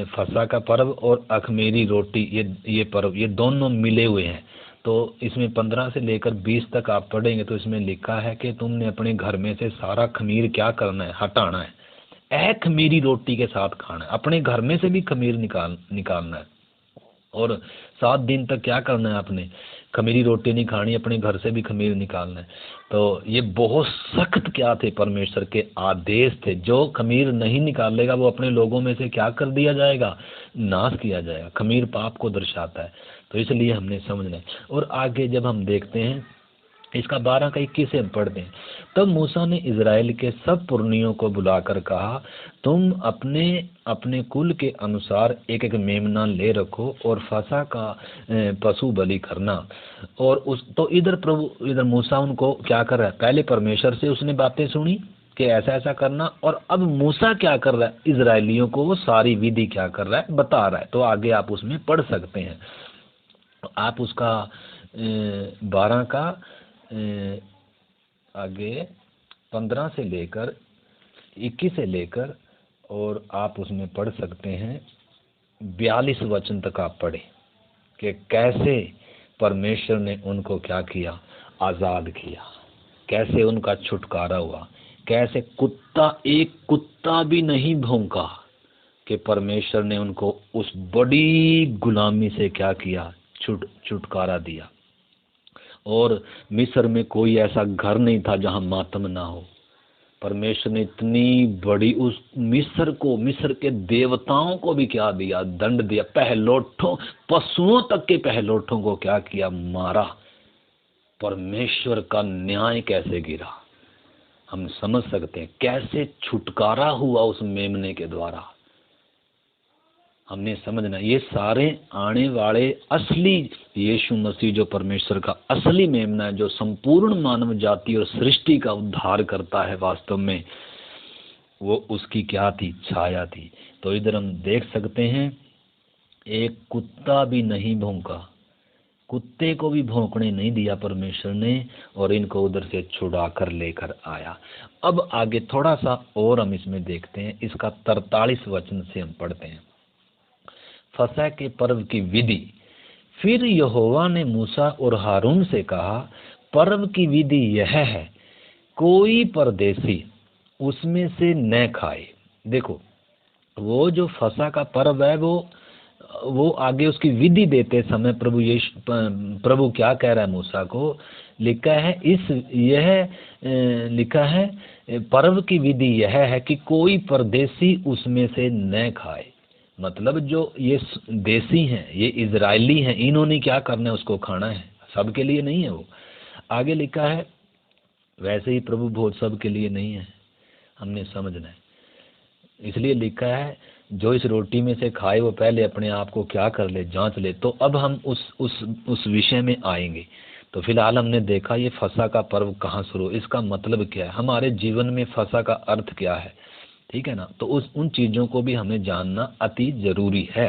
फसह का पर्व और अखमीरी रोटी, ये पर्व, ये दोनों मिले हुए हैं। तो इसमें 15 से लेकर 20 तक आप पढ़ेंगे तो इसमें लिखा है कि तुमने अपने घर में से सारा खमीर क्या करना है, हटाना है, खमीरी रोटी के साथ खाना है, अपने घर में से भी खमीर निकालना है। और 7 दिन तक क्या करना है, आपने खमीरी रोटी नहीं खानी, अपने घर से भी खमीर निकालना है। तो ये बहुत सख्त क्या थे, परमेश्वर के आदेश थे। जो खमीर नहीं निकालेगा वो अपने लोगों में से क्या कर दिया जाएगा, नाश किया जाएगा। खमीर पाप को दर्शाता है, तो इसलिए हमने समझना है। और आगे जब हम देखते हैं इसका 12 का 21 से हम पढ़ते हैं, तब मूसा ने इज़राइल के सब पुरनियों को बुलाकर कहा, तुम अपने अपने कुल के अनुसार एक एक मेमना ले रखो और फसह का पशु बलि करना। और उस तो इधर मूसा उनको क्या कर रहा है, पहले परमेश्वर से उसने बातें सुनी कि ऐसा ऐसा करना, और अब मूसा क्या कर रहा है, इजरायलियों को वो सारी विधि क्या कर रहा है, बता रहा है। तो आगे आप उसमें पढ़ सकते हैं, आप उसका 12 का आगे 15 से लेकर 21 से लेकर, और आप उसमें पढ़ सकते हैं 42 वचन तक आप पढ़े कि कैसे परमेश्वर ने उनको क्या किया, आज़ाद किया, कैसे उनका छुटकारा हुआ, कैसे एक कुत्ता भी नहीं भौंका, कि परमेश्वर ने उनको उस बड़ी गुलामी से क्या किया, छुटकारा दिया। और मिस्र में कोई ऐसा घर नहीं था जहां मातम ना हो। परमेश्वर ने इतनी बड़ी उस मिस्र के देवताओं को भी क्या दिया, दंड दिया, पहलोठों, पशुओं तक के पहलोठों को क्या किया, मारा। परमेश्वर का न्याय कैसे गिरा, हम समझ सकते हैं कैसे छुटकारा हुआ उस मेमने के द्वारा। हमने समझना, ये सारे आने वाले असली यीशु मसीह जो परमेश्वर का असली मेमना है, जो संपूर्ण मानव जाति और सृष्टि का उद्धार करता है, वास्तव में वो उसकी क्या थी, छाया थी। तो इधर हम देख सकते हैं, एक कुत्ता भी नहीं भौंका, कुत्ते को भी भौंकने नहीं दिया परमेश्वर ने, और इनको उधर से छुड़ा कर लेकर आया। अब आगे थोड़ा सा और हम इसमें देखते हैं, इसका 43 वचन से हम पढ़ते हैं, फसह के पर्व की विधि। फिर यहोवा ने मूसा और हारून से कहा, पर्व की विधि यह है, कोई परदेसी उसमें से न खाए। देखो, वो जो फसह का पर्व है, वो आगे उसकी विधि देते समय प्रभु क्या कह रहा है मूसा को, लिखा है लिखा है, पर्व की विधि यह है कि कोई परदेसी उसमें से न खाए। मतलब जो ये देसी हैं, ये इजरायली हैं, इन्होंने क्या करना है, उसको खाना है, सबके लिए नहीं है। वो आगे लिखा है, वैसे ही प्रभु भोज सबके लिए नहीं है, हमने समझना है। इसलिए लिखा है, जो इस रोटी में से खाए वो पहले अपने आप को क्या कर ले, जांच ले। तो अब हम उस विषय में आएंगे। तो फिलहाल हमने देखा ये फसह का पर्व कहाँ शुरू, इसका मतलब क्या है, हमारे जीवन में फसह का अर्थ क्या है, ठीक है ना। तो उन चीज़ों को भी हमें जानना अति जरूरी है।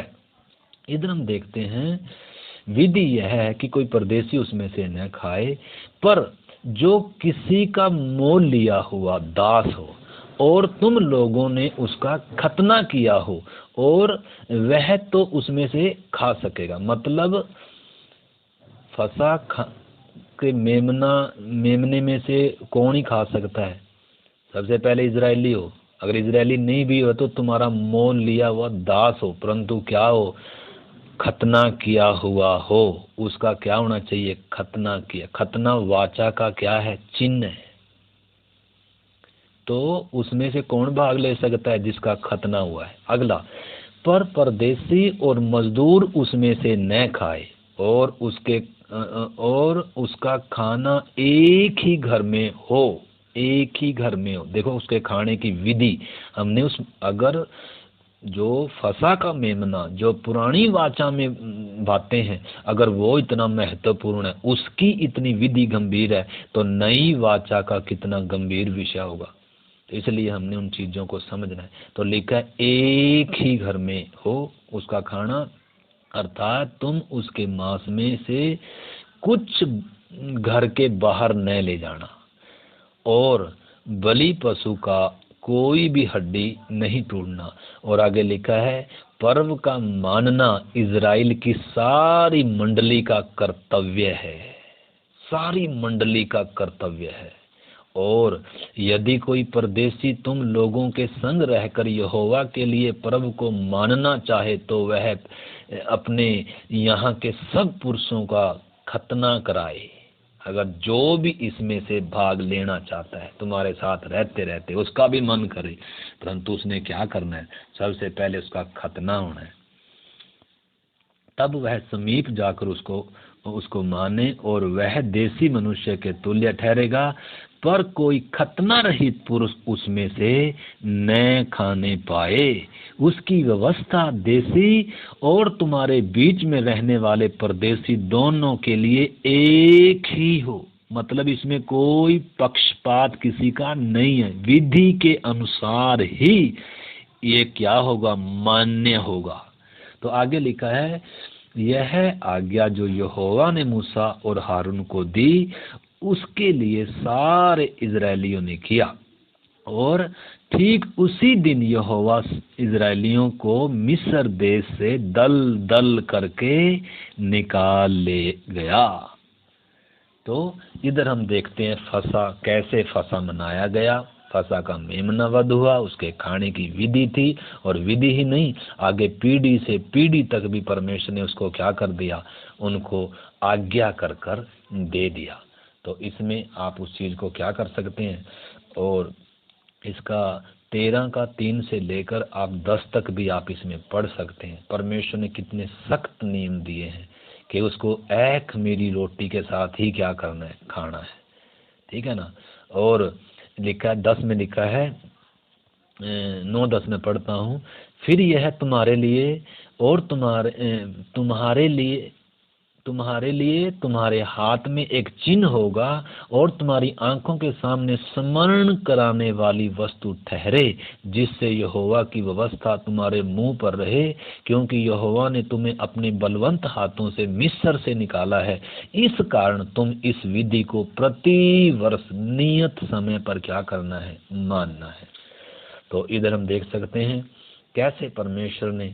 इधर हम देखते हैं, विधि यह है कि कोई परदेसी उसमें से न खाए, पर जो किसी का मोल लिया हुआ दास हो और तुम लोगों ने उसका खतना किया हो, और वह तो उसमें से खा सकेगा। मतलब फसह के मेमने में से कौन ही खा सकता है, सबसे पहले इजरायली हो, अगर इजरायली नहीं भी हो तो तुम्हारा मोल लिया हुआ दास हो, परंतु क्या हो, खतना किया हुआ हो, उसका क्या होना चाहिए, खतना किया। खतना वाचा का क्या है, चिन्ह है। तो उसमें से कौन भाग ले सकता है, जिसका खतना हुआ है। अगला, पर परदेसी और मजदूर उसमें से न खाए। और उसका खाना एक ही घर में हो, एक ही घर में हो। देखो उसके खाने की विधि हमने उस, अगर जो फसा का मेमना जो पुरानी वाचा में बातें हैं, अगर वो इतना महत्वपूर्ण है, उसकी इतनी विधि गंभीर है, तो नई वाचा का कितना गंभीर विषय होगा। तो इसलिए हमने उन चीज़ों को समझना है। तो लिखा है एक ही घर में हो उसका खाना, अर्थात तुम उसके मांस में से कुछ घर के बाहर न ले जाना, और बलि पशु का कोई भी हड्डी नहीं तोड़ना। और आगे लिखा है पर्व का मानना इज़राइल की सारी मंडली का कर्तव्य है, सारी मंडली का कर्तव्य है। और यदि कोई परदेशी तुम लोगों के संग रहकर यहोवा के लिए पर्व को मानना चाहे, तो वह अपने यहाँ के सब पुरुषों का खतना कराए। अगर जो भी इसमें से भाग लेना चाहता है, तुम्हारे साथ रहते रहते उसका भी मन करे, परंतु उसने क्या करना है, सबसे पहले उसका खतना होना है, तब वह समीप जाकर उसको माने, और वह देसी मनुष्य के तुल्य ठहरेगा। पर कोई खतना रहित पुरुष उसमें से न खाने पाए। उसकी व्यवस्था देसी और तुम्हारे बीच में रहने वाले परदेशी दोनों के लिए एक ही हो। मतलब इसमें कोई पक्षपात किसी का नहीं है, विधि के अनुसार ही ये क्या होगा, मान्य होगा। तो आगे लिखा है यह आज्ञा जो यहोवा ने मूसा और हारून को दी, उसके लिए सारे इजरायलियों ने किया। और ठीक उसी दिन यहोवा इजरायलियों को मिस्र देश से दल दल करके निकाल ले गया। तो इधर हम देखते हैं फसा, कैसे फसा मनाया गया। फसा का मेमना वध हुआ, उसके खाने की विधि थी, और विधि ही नहीं, आगे पीढ़ी से पीढ़ी तक भी परमेश्वर ने उसको क्या कर दिया, उनको आज्ञा कर कर दे दिया। तो इसमें आप उस चीज़ को क्या कर सकते हैं, और इसका 13 का 3 से लेकर आप 10 तक भी आप इसमें पढ़ सकते हैं। परमेश्वर ने कितने सख्त नियम दिए हैं कि उसको एक मेरी रोटी के साथ ही क्या करना है, खाना है, ठीक है ना। और लिखा है 10 में लिखा है, 9-10 में पढ़ता हूँ, फिर यह तुम्हारे लिए और तुम्हारे लिए तुम्हारे हाथ में एक चिन्ह होगा, और तुम्हारी आंखों के सामने स्मरण कराने वाली वस्तु ठहरे, जिससे यहोवा की व्यवस्था तुम्हारे मुंह पर रहे, क्योंकि यहोवा ने तुम्हें अपने बलवंत हाथों से मिस्र से निकाला है। इस कारण तुम इस विधि को प्रति वर्ष नियत समय पर क्या करना है, मानना है। तो इधर हम देख सकते हैं कैसे परमेश्वर ने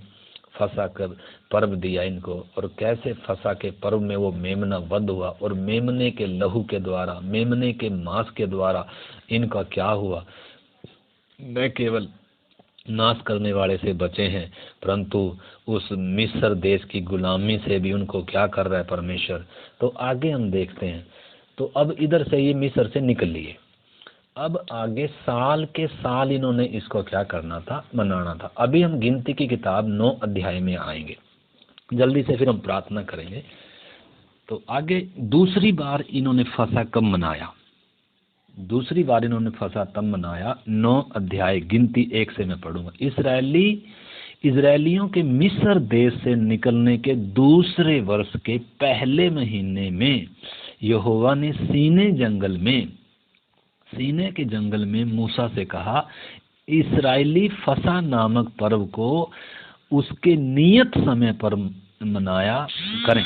फसा कर पर्व दिया इनको, और कैसे फसा के पर्व में वो मेमना वध हुआ, और मेमने के लहू के द्वारा, मेमने के मांस के द्वारा इनका क्या हुआ, न केवल नाश करने वाले से बचे हैं, परंतु उस मिस्र देश की गुलामी से भी उनको क्या कर रहा है परमेश्वर। तो आगे हम देखते हैं। तो अब इधर से ये मिस्र से निकल लिए, अब आगे साल के साल इन्होंने इसको क्या करना था, मनाना था। अभी हम गिनती की किताब 9 अध्याय में आएंगे, जल्दी से फिर हम प्रार्थना करेंगे। तो आगे दूसरी बार इन्होंने फसा कब मनाया, दूसरी बार इन्होंने फसा तब मनाया, 9 अध्याय गिनती 1 से मैं पढ़ूंगा। इजरायलियों के मिस्र देश से निकलने के दूसरे वर्ष के पहले महीने में यहोवा ने सीने के जंगल में मूसा से कहा, इस्राएली फसा नामक पर्व को उसके नियत समय पर मनाया करें,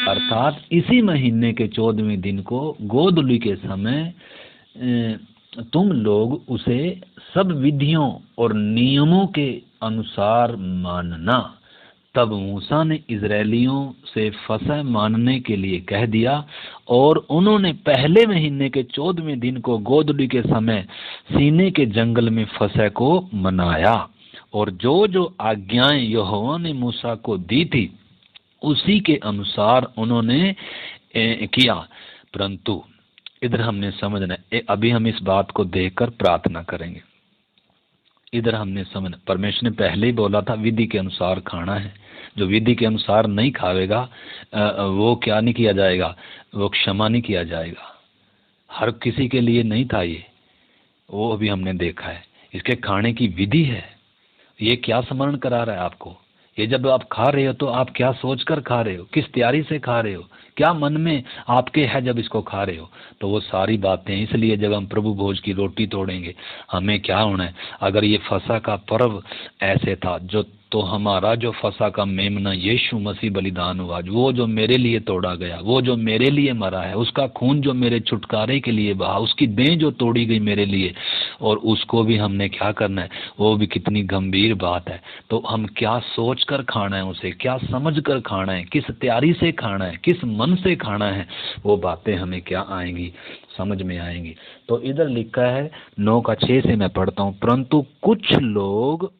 अर्थात इसी महीने के 14वें दिन को गोधूली के समय तुम लोग उसे सब विधियों और नियमों के अनुसार मानना। तब मूसा ने इजरायलियों से फसह मानने के लिए कह दिया, और उन्होंने पहले महीने के 14वें दिन को गोधूली के समय सीने के जंगल में फसह को मनाया, और जो जो आज्ञाएं यहोवा ने मूसा को दी थी उसी के अनुसार उन्होंने किया। परंतु इधर हमने समझना है, अभी हम इस बात को देखकर प्रार्थना करेंगे। इधर हमने समझ, परमेश्वर ने पहले ही बोला था विधि के अनुसार खाना है। जो विधि के अनुसार नहीं खावेगा वो क्या नहीं किया जाएगा, वो क्षमा नहीं किया जाएगा। हर किसी के लिए नहीं था ये, वो अभी हमने देखा है। इसके खाने की विधि है। ये क्या स्मरण करा रहा है आपको? ये जब आप खा रहे हो तो आप क्या सोचकर खा रहे हो, किस तैयारी से खा रहे हो, क्या मन में आपके है जब इसको खा रहे हो? तो वो सारी बातें, इसलिए जब हम प्रभु भोज की रोटी तोड़ेंगे हमें क्या होना है? अगर ये फसह का पर्व ऐसे था जो, तो हमारा जो फसह का मेमना यीशु मसीह बलिदान हुआ, वो जो मेरे लिए तोड़ा गया, वो जो मेरे लिए मरा है, उसका खून जो मेरे छुटकारे के लिए बहा, उसकी देह जो तोड़ी गई मेरे लिए, और उसको भी हमने क्या करना है? वो भी कितनी गंभीर बात है। तो हम क्या सोच कर खाना है उसे, क्या समझ कर खाना है, किस तैयारी से खाना है, किस मन से खाना है, वो बातें हमें क्या आएंगी, समझ में आएंगी। तो इधर लिखा है 9:6 से मैं पढ़ता हूँ, परंतु कुछ लोग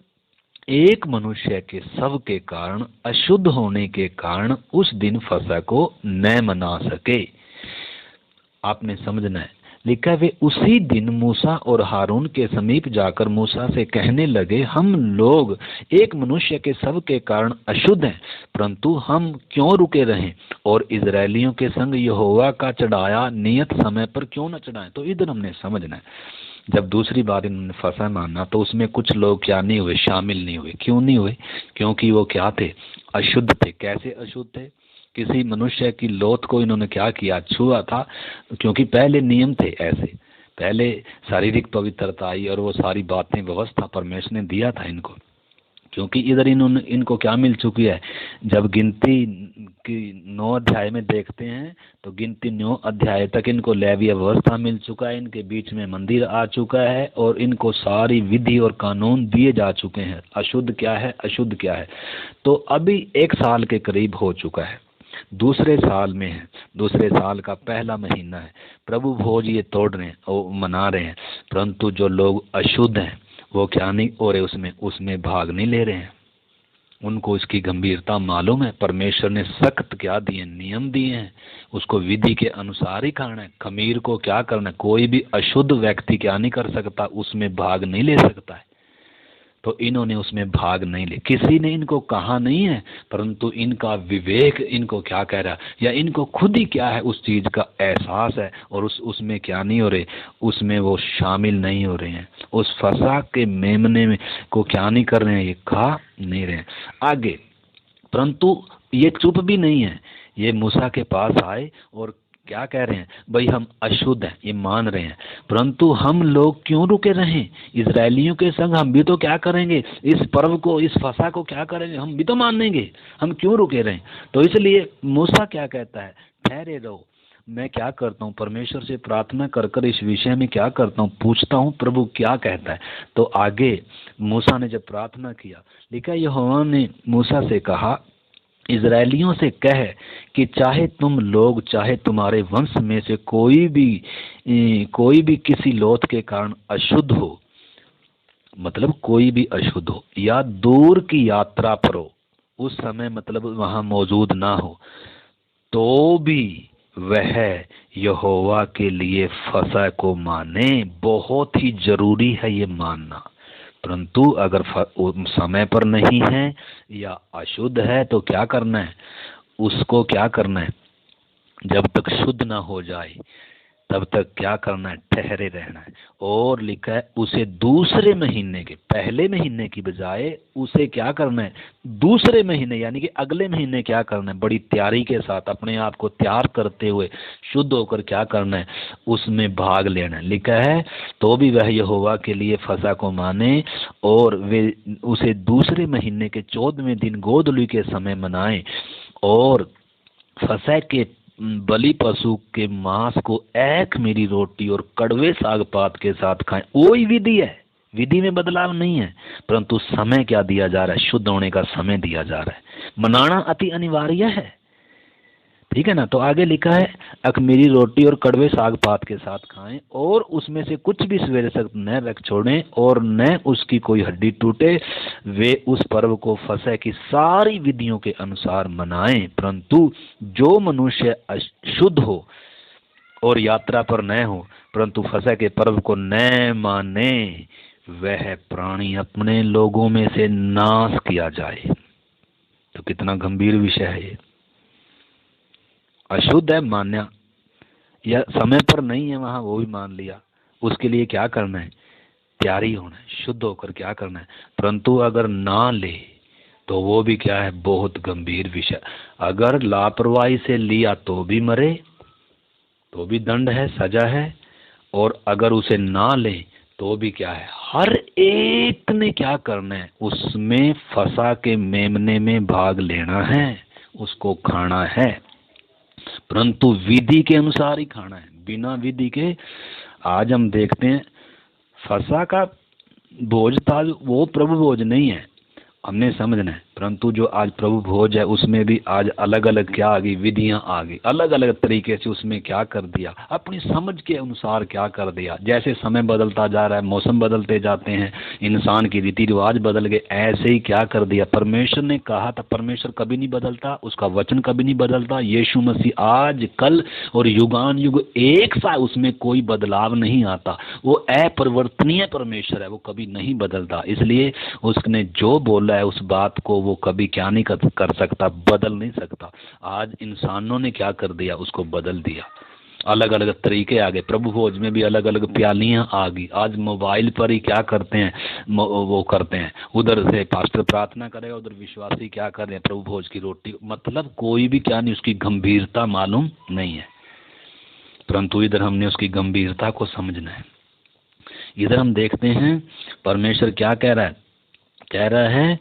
एक मनुष्य के शव के कारण अशुद्ध होने के कारण उस दिन फसह को न मना सके। आपने समझना है, लिखा है वे उसी दिन मूसा और हारून के समीप जाकर मूसा से कहने लगे, हम लोग एक मनुष्य के शव के कारण अशुद्ध हैं, परंतु हम क्यों रुके रहें और इजरायलियों के संग यहोवा का चढ़ाया नियत समय पर क्यों न चढ़ाएं। तो इधर हमने समझना है, जब दूसरी बार इन्होंने फसह माना तो उसमें कुछ लोग क्या नहीं हुए, शामिल नहीं हुए। क्यों नहीं हुए? क्योंकि वो क्या थे? अशुद्ध थे। कैसे अशुद्ध थे? किसी मनुष्य की लौथ को इन्होंने क्या किया? छुआ था। क्योंकि पहले नियम थे ऐसे, पहले शारीरिक पवित्रता आई और वो सारी बातें, व्यवस्था परमेश्वर ने दिया था इनको। क्योंकि इधर इन्होंने, इनको क्या मिल चुकी है? जब गिनती की 9 अध्याय में देखते हैं तो गिनती 9 अध्याय तक इनको लेवीय व्यवस्था मिल चुका है, इनके बीच में मंदिर आ चुका है और इनको सारी विधि और कानून दिए जा चुके हैं, अशुद्ध क्या है, अशुद्ध क्या है। तो अभी 1 साल के करीब हो चुका है, दूसरे साल में है, दूसरे साल का पहला महीना है, प्रभु भोज ये तोड़ रहे हैं और मना रहे हैं, परंतु जो लोग अशुद्ध हैं वो क्या नहीं हो रहे, उसमें भाग नहीं ले रहे हैं। उनको इसकी गंभीरता मालूम है। परमेश्वर ने सख्त क्या दिए, नियम दिए हैं, उसको विधि के अनुसार ही खाना है। खमीर को क्या करना है? कोई भी अशुद्ध व्यक्ति क्या नहीं कर सकता, उसमें भाग नहीं ले सकता है। तो इन्होंने उसमें भाग नहीं ले, किसी ने इनको कहा नहीं है, परंतु इनका विवेक इनको क्या कह रहा है, या इनको खुद ही क्या है उस चीज का एहसास है, और उसमें क्या नहीं हो रहे, उसमें वो शामिल नहीं हो रहे हैं। उस फसह के मेमने में को क्या नहीं कर रहे हैं, ये खा नहीं रहे हैं। आगे, परंतु ये चुप भी नहीं है, ये मूसा के पास आए और क्या कह रहे हैं? भाई हम अशुद्ध हैं, ये मान रहे हैं, परंतु हम लोग क्यों रुके रहें? इजरायलियों के संग हम भी तो क्या करेंगे, इस पर्व को, इस फसह को क्या करेंगे, हम भी तो मानेंगे, हम क्यों रुके रहें? तो इसलिए मूसा क्या कहता है? ठहरे रहो। मैं क्या करता हूँ, परमेश्वर से प्रार्थना कर कर इस विषय में क्या करता हूँ, पूछता हूँ प्रभु क्या कहता है। तो आगे मूसा ने जब प्रार्थना किया, लिखा यहोवा ने मूसा से कहा, इजरायलियों से कह कि चाहे तुम लोग, चाहे तुम्हारे वंश में से कोई भी किसी लौथ के कारण अशुद्ध हो, मतलब कोई भी अशुद्ध हो, या दूर की यात्रा पर हो, उस समय मतलब वहां मौजूद ना हो, तो भी वह यहोवा के लिए फसह को माने। बहुत ही जरूरी है ये मानना। परंतु अगर समय पर नहीं है या अशुद्ध है तो क्या करना है? उसको क्या करना है? जब तक शुद्ध ना हो जाए तब तक क्या करना है? ठहरे रहना है। और लिखा है उसे दूसरे महीने के, पहले महीने की बजाय उसे क्या करना है? दूसरे महीने, यानी कि अगले महीने क्या करना है? बड़ी तैयारी के साथ अपने आप को तैयार करते हुए शुद्ध होकर क्या करना है? उसमें भाग लेना है। लिखा है तो भी वह यहोवा के लिए फसह को माने और वे उसे दूसरे महीने के 14वें दिन गोधूली के समय मनाएं, और फसह के बलि पशु के मांस को एक मेरी रोटी और कड़वे साग पात के साथ खाएं। वही विधि है, विधि में बदलाव नहीं है, परंतु समय क्या दिया जा रहा है? शुद्ध होने का समय दिया जा रहा है। मनाना अति अनिवार्य है, ठीक है ना। तो आगे लिखा है अखमीरी रोटी और कड़वे साग पात के साथ खाएं, और उसमें से कुछ भी सवेरे तक न रख छोड़ें और न उसकी कोई हड्डी टूटे। वे उस पर्व को फसह की सारी विधियों के अनुसार मनाएं, परंतु जो मनुष्य अशुद्ध हो और यात्रा पर न हो, परंतु फसह के पर्व को न माने, वह प्राणी अपने लोगों में से नाश किया जाए। तो कितना गंभीर विषय है ये। अशुद्ध है मान्या, या समय पर नहीं है वहां वो भी मान लिया, उसके लिए क्या करना है, तैयारी होना है, शुद्ध होकर क्या करना है। परंतु अगर ना ले तो वो भी क्या है, बहुत गंभीर विषय। अगर लापरवाही से लिया तो भी मरे, तो भी दंड है, सजा है। और अगर उसे ना ले तो भी क्या है, हर एक ने क्या करना है, उसमें फंसा के मेमने में भाग लेना है, उसको खाना है, परंतु विधि के अनुसार ही खाना है, बिना विधि के। आज हम देखते हैं फसा का भोज था, वो प्रभु भोज नहीं है, हमने समझना है। परंतु जो आज प्रभु भोज है उसमें भी आज अलग अलग क्या आ गई, विधियां आ गई, अलग अलग तरीके से उसमें क्या कर दिया, अपनी समझ के अनुसार क्या कर दिया। जैसे समय बदलता जा रहा है, मौसम बदलते जाते हैं, इंसान की रीति रिवाज बदल गए, ऐसे ही क्या कर दिया। परमेश्वर ने कहा था, परमेश्वर कभी नहीं बदलता, उसका वचन कभी नहीं बदलता। यीशु मसीह आज कल और युगान युग एक सा, उसमें कोई बदलाव नहीं आता। वो अपरिवर्तनीय परमेश्वर है, वो कभी नहीं बदलता। इसलिए उसने जो बोला है उस बात को वो कभी क्या नहीं कर सकता, बदल नहीं सकता। आज इंसानों ने क्या कर दिया, उसको बदल दिया, अलग अलग तरीके आ गए। प्रभु भोज में भी अलग अलग प्यालियां आ गई। आज मोबाइल पर ही क्या करते हैं, वो करते हैं, उधर से पास्टर प्रार्थना करेगा, उधर विश्वासी क्या कर रहे हैं, प्रभु भोज की रोटी। मतलब कोई भी क्या नहीं, उसकी गंभीरता मालूम नहीं है। परंतु इधर हमने उसकी गंभीरता को समझना है। इधर हम देखते हैं परमेश्वर क्या कह रहा है, कह रहा है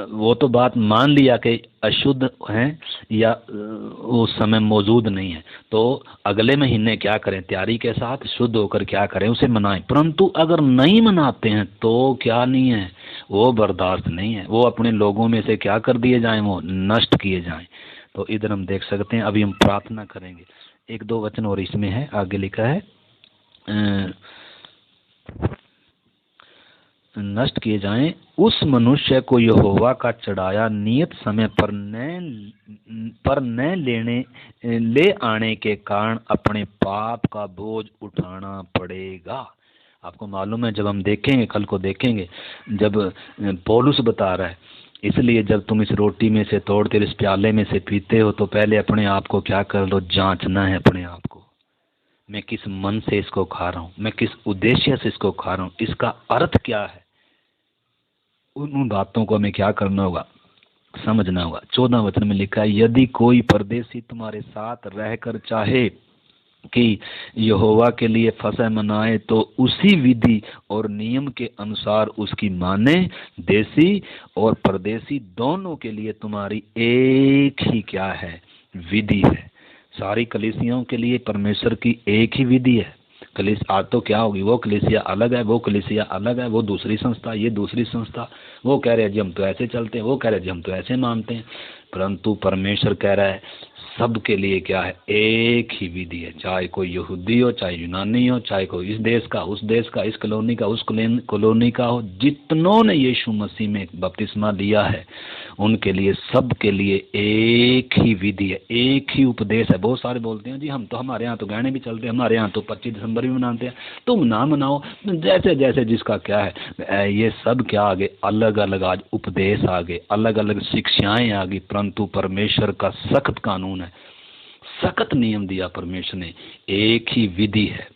वो तो बात मान लिया कि अशुद्ध हैं या उस समय मौजूद नहीं है, तो अगले महीने क्या करें, तैयारी के साथ शुद्ध होकर क्या करें, उसे मनाएं। परंतु अगर नहीं मनाते हैं तो क्या नहीं है, वो बर्दाश्त नहीं है, वो अपने लोगों में से क्या कर दिए जाएं, वो नष्ट किए जाएं। तो इधर हम देख सकते हैं, अभी हम प्रार्थना करेंगे। एक दो वचन और इसमें है, आगे लिखा है नष्ट किए जाएं, उस मनुष्य को यहोवा का चढ़ाया नियत समय पर न ले आने के कारण अपने पाप का बोझ उठाना पड़ेगा। आपको मालूम है, जब हम देखेंगे, कल को देखेंगे, जब पौलुस बता रहा है, इसलिए जब तुम इस रोटी में से तोड़ते, इस प्याले में से पीते हो, तो पहले अपने आप को क्या कर लो, जांचना है अपने आप को, मैं किस मन से इसको खा रहा हूँ, मैं किस उद्देश्य से इसको खा रहा हूँ, इसका अर्थ क्या है। उन बातों को हमें क्या करना होगा, समझना होगा। 14 वचन में लिखा है, यदि कोई परदेशी तुम्हारे साथ रहकर चाहे कि यहोवा के लिए फसह मनाए, तो उसी विधि और नियम के अनुसार उसकी माने। देशी और परदेशी दोनों के लिए तुम्हारी एक ही क्या है, विधि है। सारी कलीसियाओं के लिए परमेश्वर की एक ही विधि है। आज तो क्या होगी, वो कलीसिया अलग है, वो कलीसिया अलग है, वो दूसरी संस्था, ये दूसरी संस्था, वो कह रहे हैं जी हम तो ऐसे चलते हैं, वो कह रहे हैं जी हम तो ऐसे मानते हैं। परंतु परमेश्वर कह रहा है सबके लिए क्या है, एक ही विधि है। चाहे कोई यहूदी हो, चाहे यूनानी हो, चाहे कोई इस देश का, उस देश का, इस कॉलोनी का, उस कॉलोनी का हो, जितनों ने यीशु मसीह में बपतिस्मा लिया है उनके लिए, सबके लिए एक ही विधि है, एक ही उपदेश है। बहुत सारे बोलते हैं जी हम तो, हमारे यहाँ तो गाने भी चलते हैं, हमारे यहाँ तो 25 दिसंबर भी मनाते हैं, तुम ना मनाओ, जैसे जैसे जिसका क्या है। ये सब क्या आ गए, अलग अलग आज उपदेश आ गए, अलग अलग शिक्षाएं आ गई। परंतु परमेश्वर का सख्त कानून है, सख्त नियम दिया परमेश्वर ने, एक ही विधि है।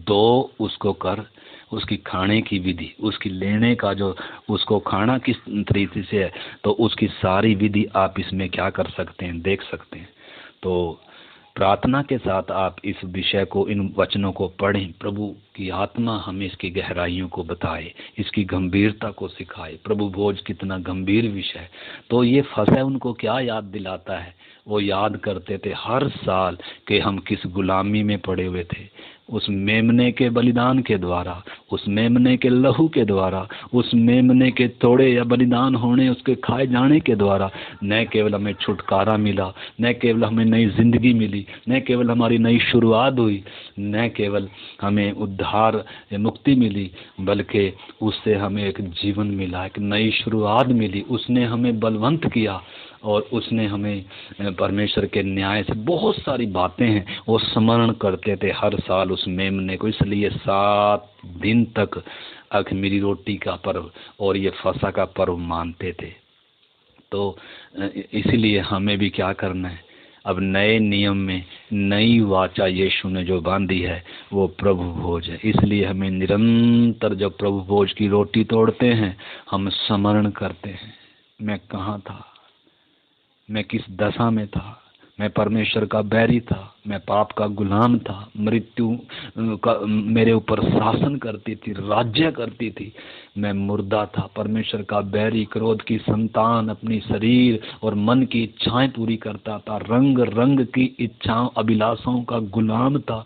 दो उसको कर, उसकी खाने की विधि, उसकी लेने का जो, उसको खाना किस तरीके से है, तो उसकी सारी विधि आप इसमें क्या कर सकते हैं, देख सकते हैं। तो प्रार्थना के साथ आप इस विषय को, इन वचनों को पढ़ें। प्रभु की आत्मा हमें इसकी गहराइयों को बताए, इसकी गंभीरता को सिखाए। प्रभु भोज कितना गंभीर विषय है। तो ये फसह उनको क्या याद दिलाता है, वो याद करते थे हर साल कि हम किस गुलामी में पड़े हुए थे। उस मेमने के बलिदान के द्वारा, उस मेमने के लहू के द्वारा, उस मेमने के तोड़े या बलिदान होने, उसके खाए जाने के द्वारा न केवल हमें छुटकारा मिला, न केवल हमें नई जिंदगी मिली, न केवल हमारी नई शुरुआत हुई, न केवल हमें उद्धार मुक्ति मिली, बल्कि उससे हमें एक जीवन मिला, एक नई शुरुआत मिली। उसने हमें बलवंत किया और उसने हमें परमेश्वर के न्याय से बहुत सारी बातें हैं वो स्मरण करते थे हर साल उस मेमने को। इसलिए 7 दिन तक अख़मीरी रोटी का पर्व और ये फसह का पर्व मानते थे। तो इसीलिए हमें भी क्या करना है, अब नए नियम में नई वाचा यीशु ने जो बांधी है वो प्रभु भोज है। इसलिए हमें निरंतर जब प्रभु भोज की रोटी तोड़ते हैं हम स्मरण करते हैं, मैं कहाँ था, मैं किस दशा में था, मैं परमेश्वर का बैरी था, मैं पाप का गुलाम था, मृत्यु का मेरे ऊपर शासन करती थी, राज्य करती थी, मैं मुर्दा था, परमेश्वर का बैरी, क्रोध की संतान, अपनी शरीर और मन की इच्छाएं पूरी करता था, रंग रंग की इच्छाओं अभिलाषाओं का गुलाम था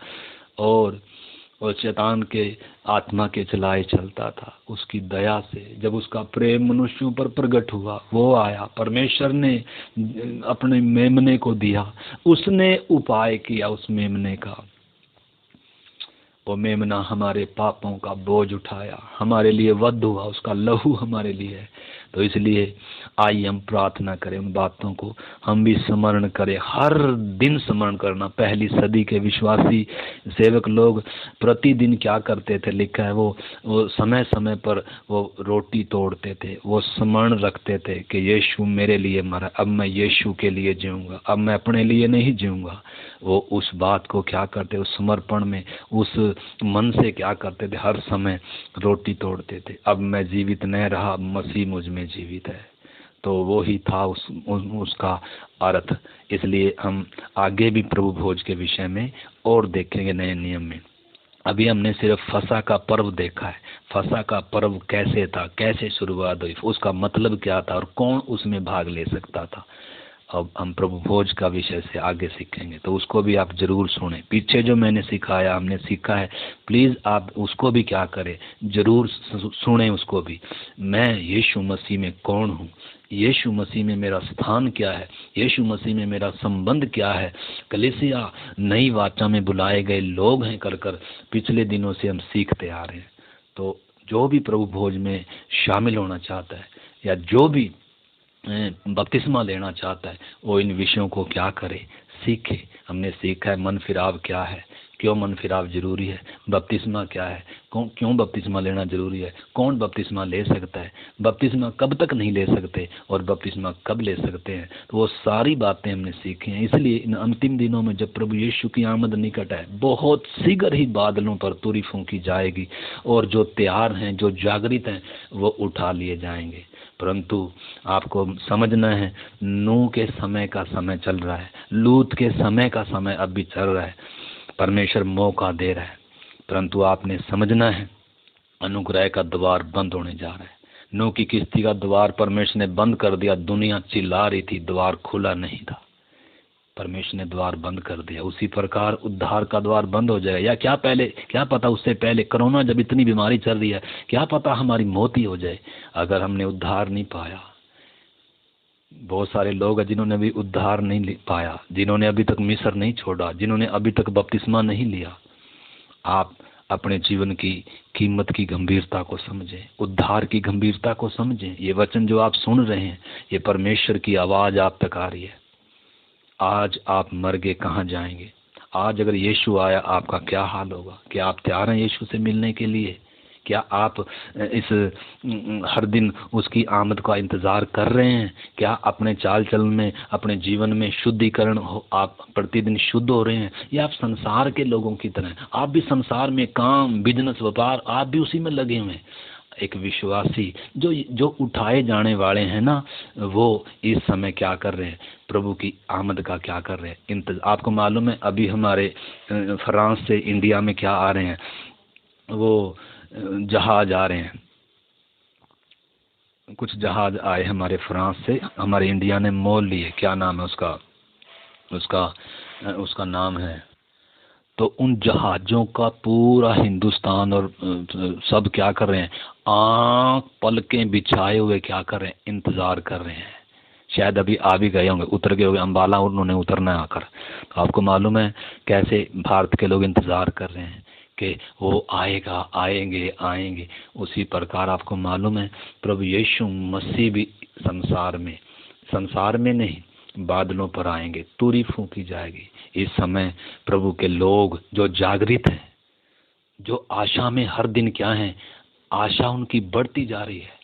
और शैतान के आत्मा के चलाए चलता था। उसकी दया से जब उसका प्रेम मनुष्यों पर प्रकट हुआ, वो आया, परमेश्वर ने अपने मेमने को दिया, उसने उपाय किया उस मेमने का, वो मेमना हमारे पापों का बोझ उठाया, हमारे लिए वध हुआ, उसका लहू हमारे लिए है। तो इसलिए आइए हम प्रार्थना करें, उन बातों को हम भी स्मरण करें, हर दिन स्मरण करना। पहली सदी के विश्वासी सेवक लोग प्रतिदिन क्या करते थे, लिखा है वो समय समय पर वो रोटी तोड़ते थे, वो स्मरण रखते थे कि यीशु मेरे लिए मरा, अब मैं यीशु के लिए जीऊँगा, अब मैं अपने लिए नहीं जीऊँगा। वो उस बात को क्या करते, उस समर्पण में, उस मन से क्या करते थे, हर समय रोटी तोड़ते थे। अब मैं जीवित नहीं रहा, मसीह मुझ में जीवित है। तो वो ही था उसका अर्थ। इसलिए हम आगे भी प्रभु भोज के विषय में और देखेंगे नए नियम में। अभी हमने सिर्फ फसह का पर्व देखा है, फसह का पर्व कैसे था, कैसे शुरुआत हुई, उसका मतलब क्या था और कौन उसमें भाग ले सकता था। अब हम प्रभु भोज का विषय से आगे सीखेंगे, तो उसको भी आप जरूर सुने। पीछे जो मैंने सिखाया, हमने सीखा है, प्लीज़ आप उसको भी क्या करें, जरूर सुने उसको भी। मैं यीशु मसीह में कौन हूँ, यीशु मसीह में मेरा स्थान क्या है, यीशु मसीह में मेरा संबंध क्या है। कलीसिया नई वाचा में बुलाए गए लोग हैं कर कर पिछले दिनों से हम सीखते आ रहे हैं। तो जो भी प्रभु भोज में शामिल होना चाहता है या जो भी बपतिस्मा लेना चाहता है, वो इन विषयों को क्या करे, सीखे। हमने सीखा है मन फिराव क्या है, क्यों मन फिराव जरूरी है, बपतिस्मा क्या है, क्यों बपतिस्मा लेना जरूरी है, कौन बपतिस्मा ले सकता है, बपतिस्मा कब तक नहीं ले सकते और बपतिस्मा कब ले सकते हैं। तो वो सारी बातें हमने सीखी हैं। इसलिए इन अंतिम दिनों में जब प्रभु यीशु की आमद निकट है, बहुत शीघ्र ही बादलों पर तुरी फूंकी जाएगी और जो तैयार हैं, जो जागृत हैं, वो उठा लिए जाएंगे। परंतु आपको समझना है, नूह के समय का समय चल रहा है, लूत के समय का समय अब भी चल रहा है। परमेश्वर मौका दे रहा है, परंतु आपने समझना है अनुग्रह का द्वार बंद होने जा रहा है। नूह की किस्ती का द्वार परमेश्वर ने बंद कर दिया, दुनिया चिल्ला रही थी, द्वार खुला नहीं था, परमेश्वर ने द्वार बंद कर दिया। उसी प्रकार उद्धार का द्वार बंद हो जाएगा, या क्या पता उससे पहले कोरोना जब इतनी बीमारी चल रही है, क्या पता हमारी मौत ही हो जाए अगर हमने उद्धार नहीं पाया। बहुत सारे लोग हैं जिन्होंने अभी उद्धार नहीं पाया, जिन्होंने अभी तक मिस्र नहीं छोड़ा, जिन्होंने अभी तक बपतिस्मा नहीं लिया। आप अपने जीवन की कीमत की गंभीरता को समझें, उद्धार की गंभीरता को समझें। ये वचन जो आप सुन रहे हैं, ये परमेश्वर की आवाज़ आप तक आ रही है। आज आप मर गए, कहाँ जाएंगे? आज अगर यीशु आया, आपका क्या हाल होगा? क्या आप तैयार हैं यीशु से मिलने के लिए? क्या आप इस हर दिन उसकी आमद का इंतज़ार कर रहे हैं? क्या अपने चाल चलन में, अपने जीवन में शुद्धिकरण हो, आप प्रतिदिन शुद्ध हो रहे हैं? या आप संसार के लोगों की तरह, आप भी संसार में काम, बिजनेस, व्यापार, आप भी उसी में लगे हुए हैं? एक विश्वासी जो उठाए जाने वाले हैं ना, वो इस समय क्या कर रहे हैं? प्रभु की आमद का क्या कर रहे हैं? आपको मालूम है अभी हमारे फ्रांस से इंडिया में क्या आ रहे हैं, वो जहाज आ रहे हैं, कुछ जहाज आए हमारे फ्रांस से, हमारे इंडिया ने मोल लिए। क्या नाम है उसका? उसका नाम है, तो उन जहाज़ों का पूरा हिंदुस्तान और सब क्या कर रहे हैं, आँख पलकें बिछाए हुए क्या कर रहे हैं, इंतज़ार कर रहे हैं। शायद अभी आ भी गए होंगे, उतर गए होंगे, अम्बाला उन्होंने उतरना है आकर। तो आपको मालूम है कैसे भारत के लोग इंतज़ार कर रहे हैं कि वो आएगा, आएंगे। उसी प्रकार आपको मालूम है प्रभु यीशु मसीह भी संसार में नहीं, बादलों पर आएंगे, तुरी फूंकी जाएगी। इस समय प्रभु के लोग जो जागृत हैं, जो आशा में हर दिन क्या हैं, आशा उनकी बढ़ती जा रही है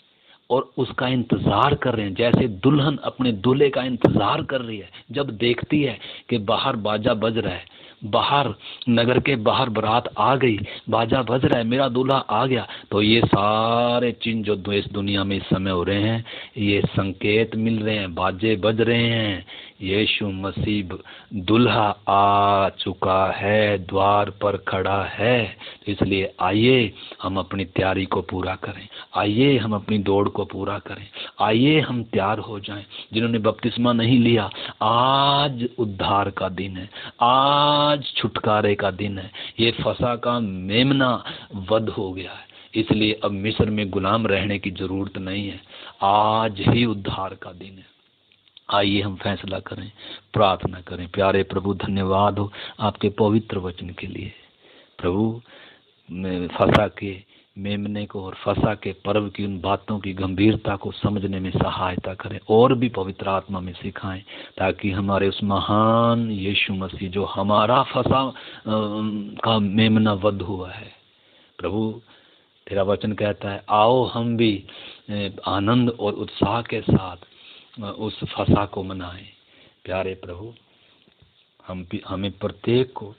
और उसका इंतज़ार कर रहे हैं, जैसे दुल्हन अपने दूल्हे का इंतज़ार कर रही है। जब देखती है कि बाहर बाजा बज रहा है, बाहर नगर के बाहर बारात आ गई, बाजा बज रहा है, मेरा दूल्हा आ गया, तो ये सारे चिन्ह जो इस दुनिया में इस समय हो रहे हैं, ये संकेत मिल रहे हैं, बाजे बज रहे हैं, यीशु मसीह दूल्हा आ चुका है, द्वार पर खड़ा है। तो इसलिए आइए हम अपनी तैयारी को पूरा करें, आइए हम अपनी दौड़ को पूरा करें, आइए हम तैयार हो जाएं। जिन्होंने बपतिस्मा नहीं लिया, आज उद्धार का दिन है, आज छुटकारे का दिन है। ये फसा का मेमना वध हो गया है, इसलिए अब मिस्र में गुलाम रहने की जरूरत नहीं है, आज ही उद्धार का दिन है। आइए हम फैसला करें, प्रार्थना करें। प्यारे प्रभु, धन्यवाद हो आपके पवित्र वचन के लिए। प्रभु, फसा के मेमने को और फसा के पर्व की उन बातों की गंभीरता को समझने में सहायता करें और भी पवित्र आत्मा में सिखाएं, ताकि हमारे उस महान यीशु मसीह जो हमारा फसा का मेमना वध हुआ है, प्रभु तेरा वचन कहता है आओ हम भी आनंद और उत्साह के साथ उस फसा को मनाएं। प्यारे प्रभु, हमें प्रत्येक को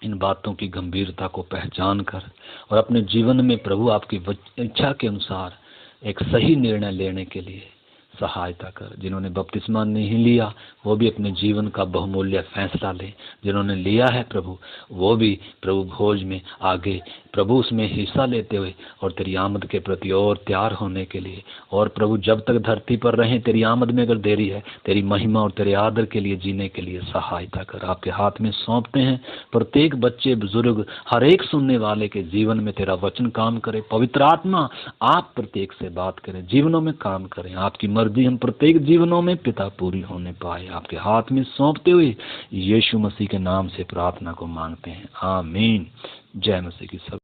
इन बातों की गंभीरता को पहचान कर और अपने जीवन में प्रभु आपकी इच्छा के अनुसार एक सही निर्णय लेने के लिए सहायता कर। जिन्होंने बपतिस्मा नहीं लिया वो भी अपने जीवन का बहुमूल्य फैसला लें, जिन्होंने लिया है प्रभु वो भी प्रभु भोज में आगे प्रभु उसमें हिस्सा लेते हुए और तेरी आमद के प्रति और तैयार होने के लिए, और प्रभु जब तक धरती पर रहें तेरी आमद में अगर देरी है, तेरी महिमा और तेरे आदर के लिए जीने के लिए सहायता कर। आपके हाथ में सौंपते हैं प्रत्येक बच्चे बुजुर्ग, हर एक सुनने वाले के जीवन में तेरा वचन काम करे। पवित्र आत्मा आप प्रत्येक से बात करें, जीवनों में काम करें, आपकी मर्जी हम प्रत्येक जीवनों में पिता पूरी होने पाए। आपके हाथ में सौंपते हुए यीशु मसीह के नाम से प्रार्थना को मांगते हैं, आमीन। जय मसीह की सब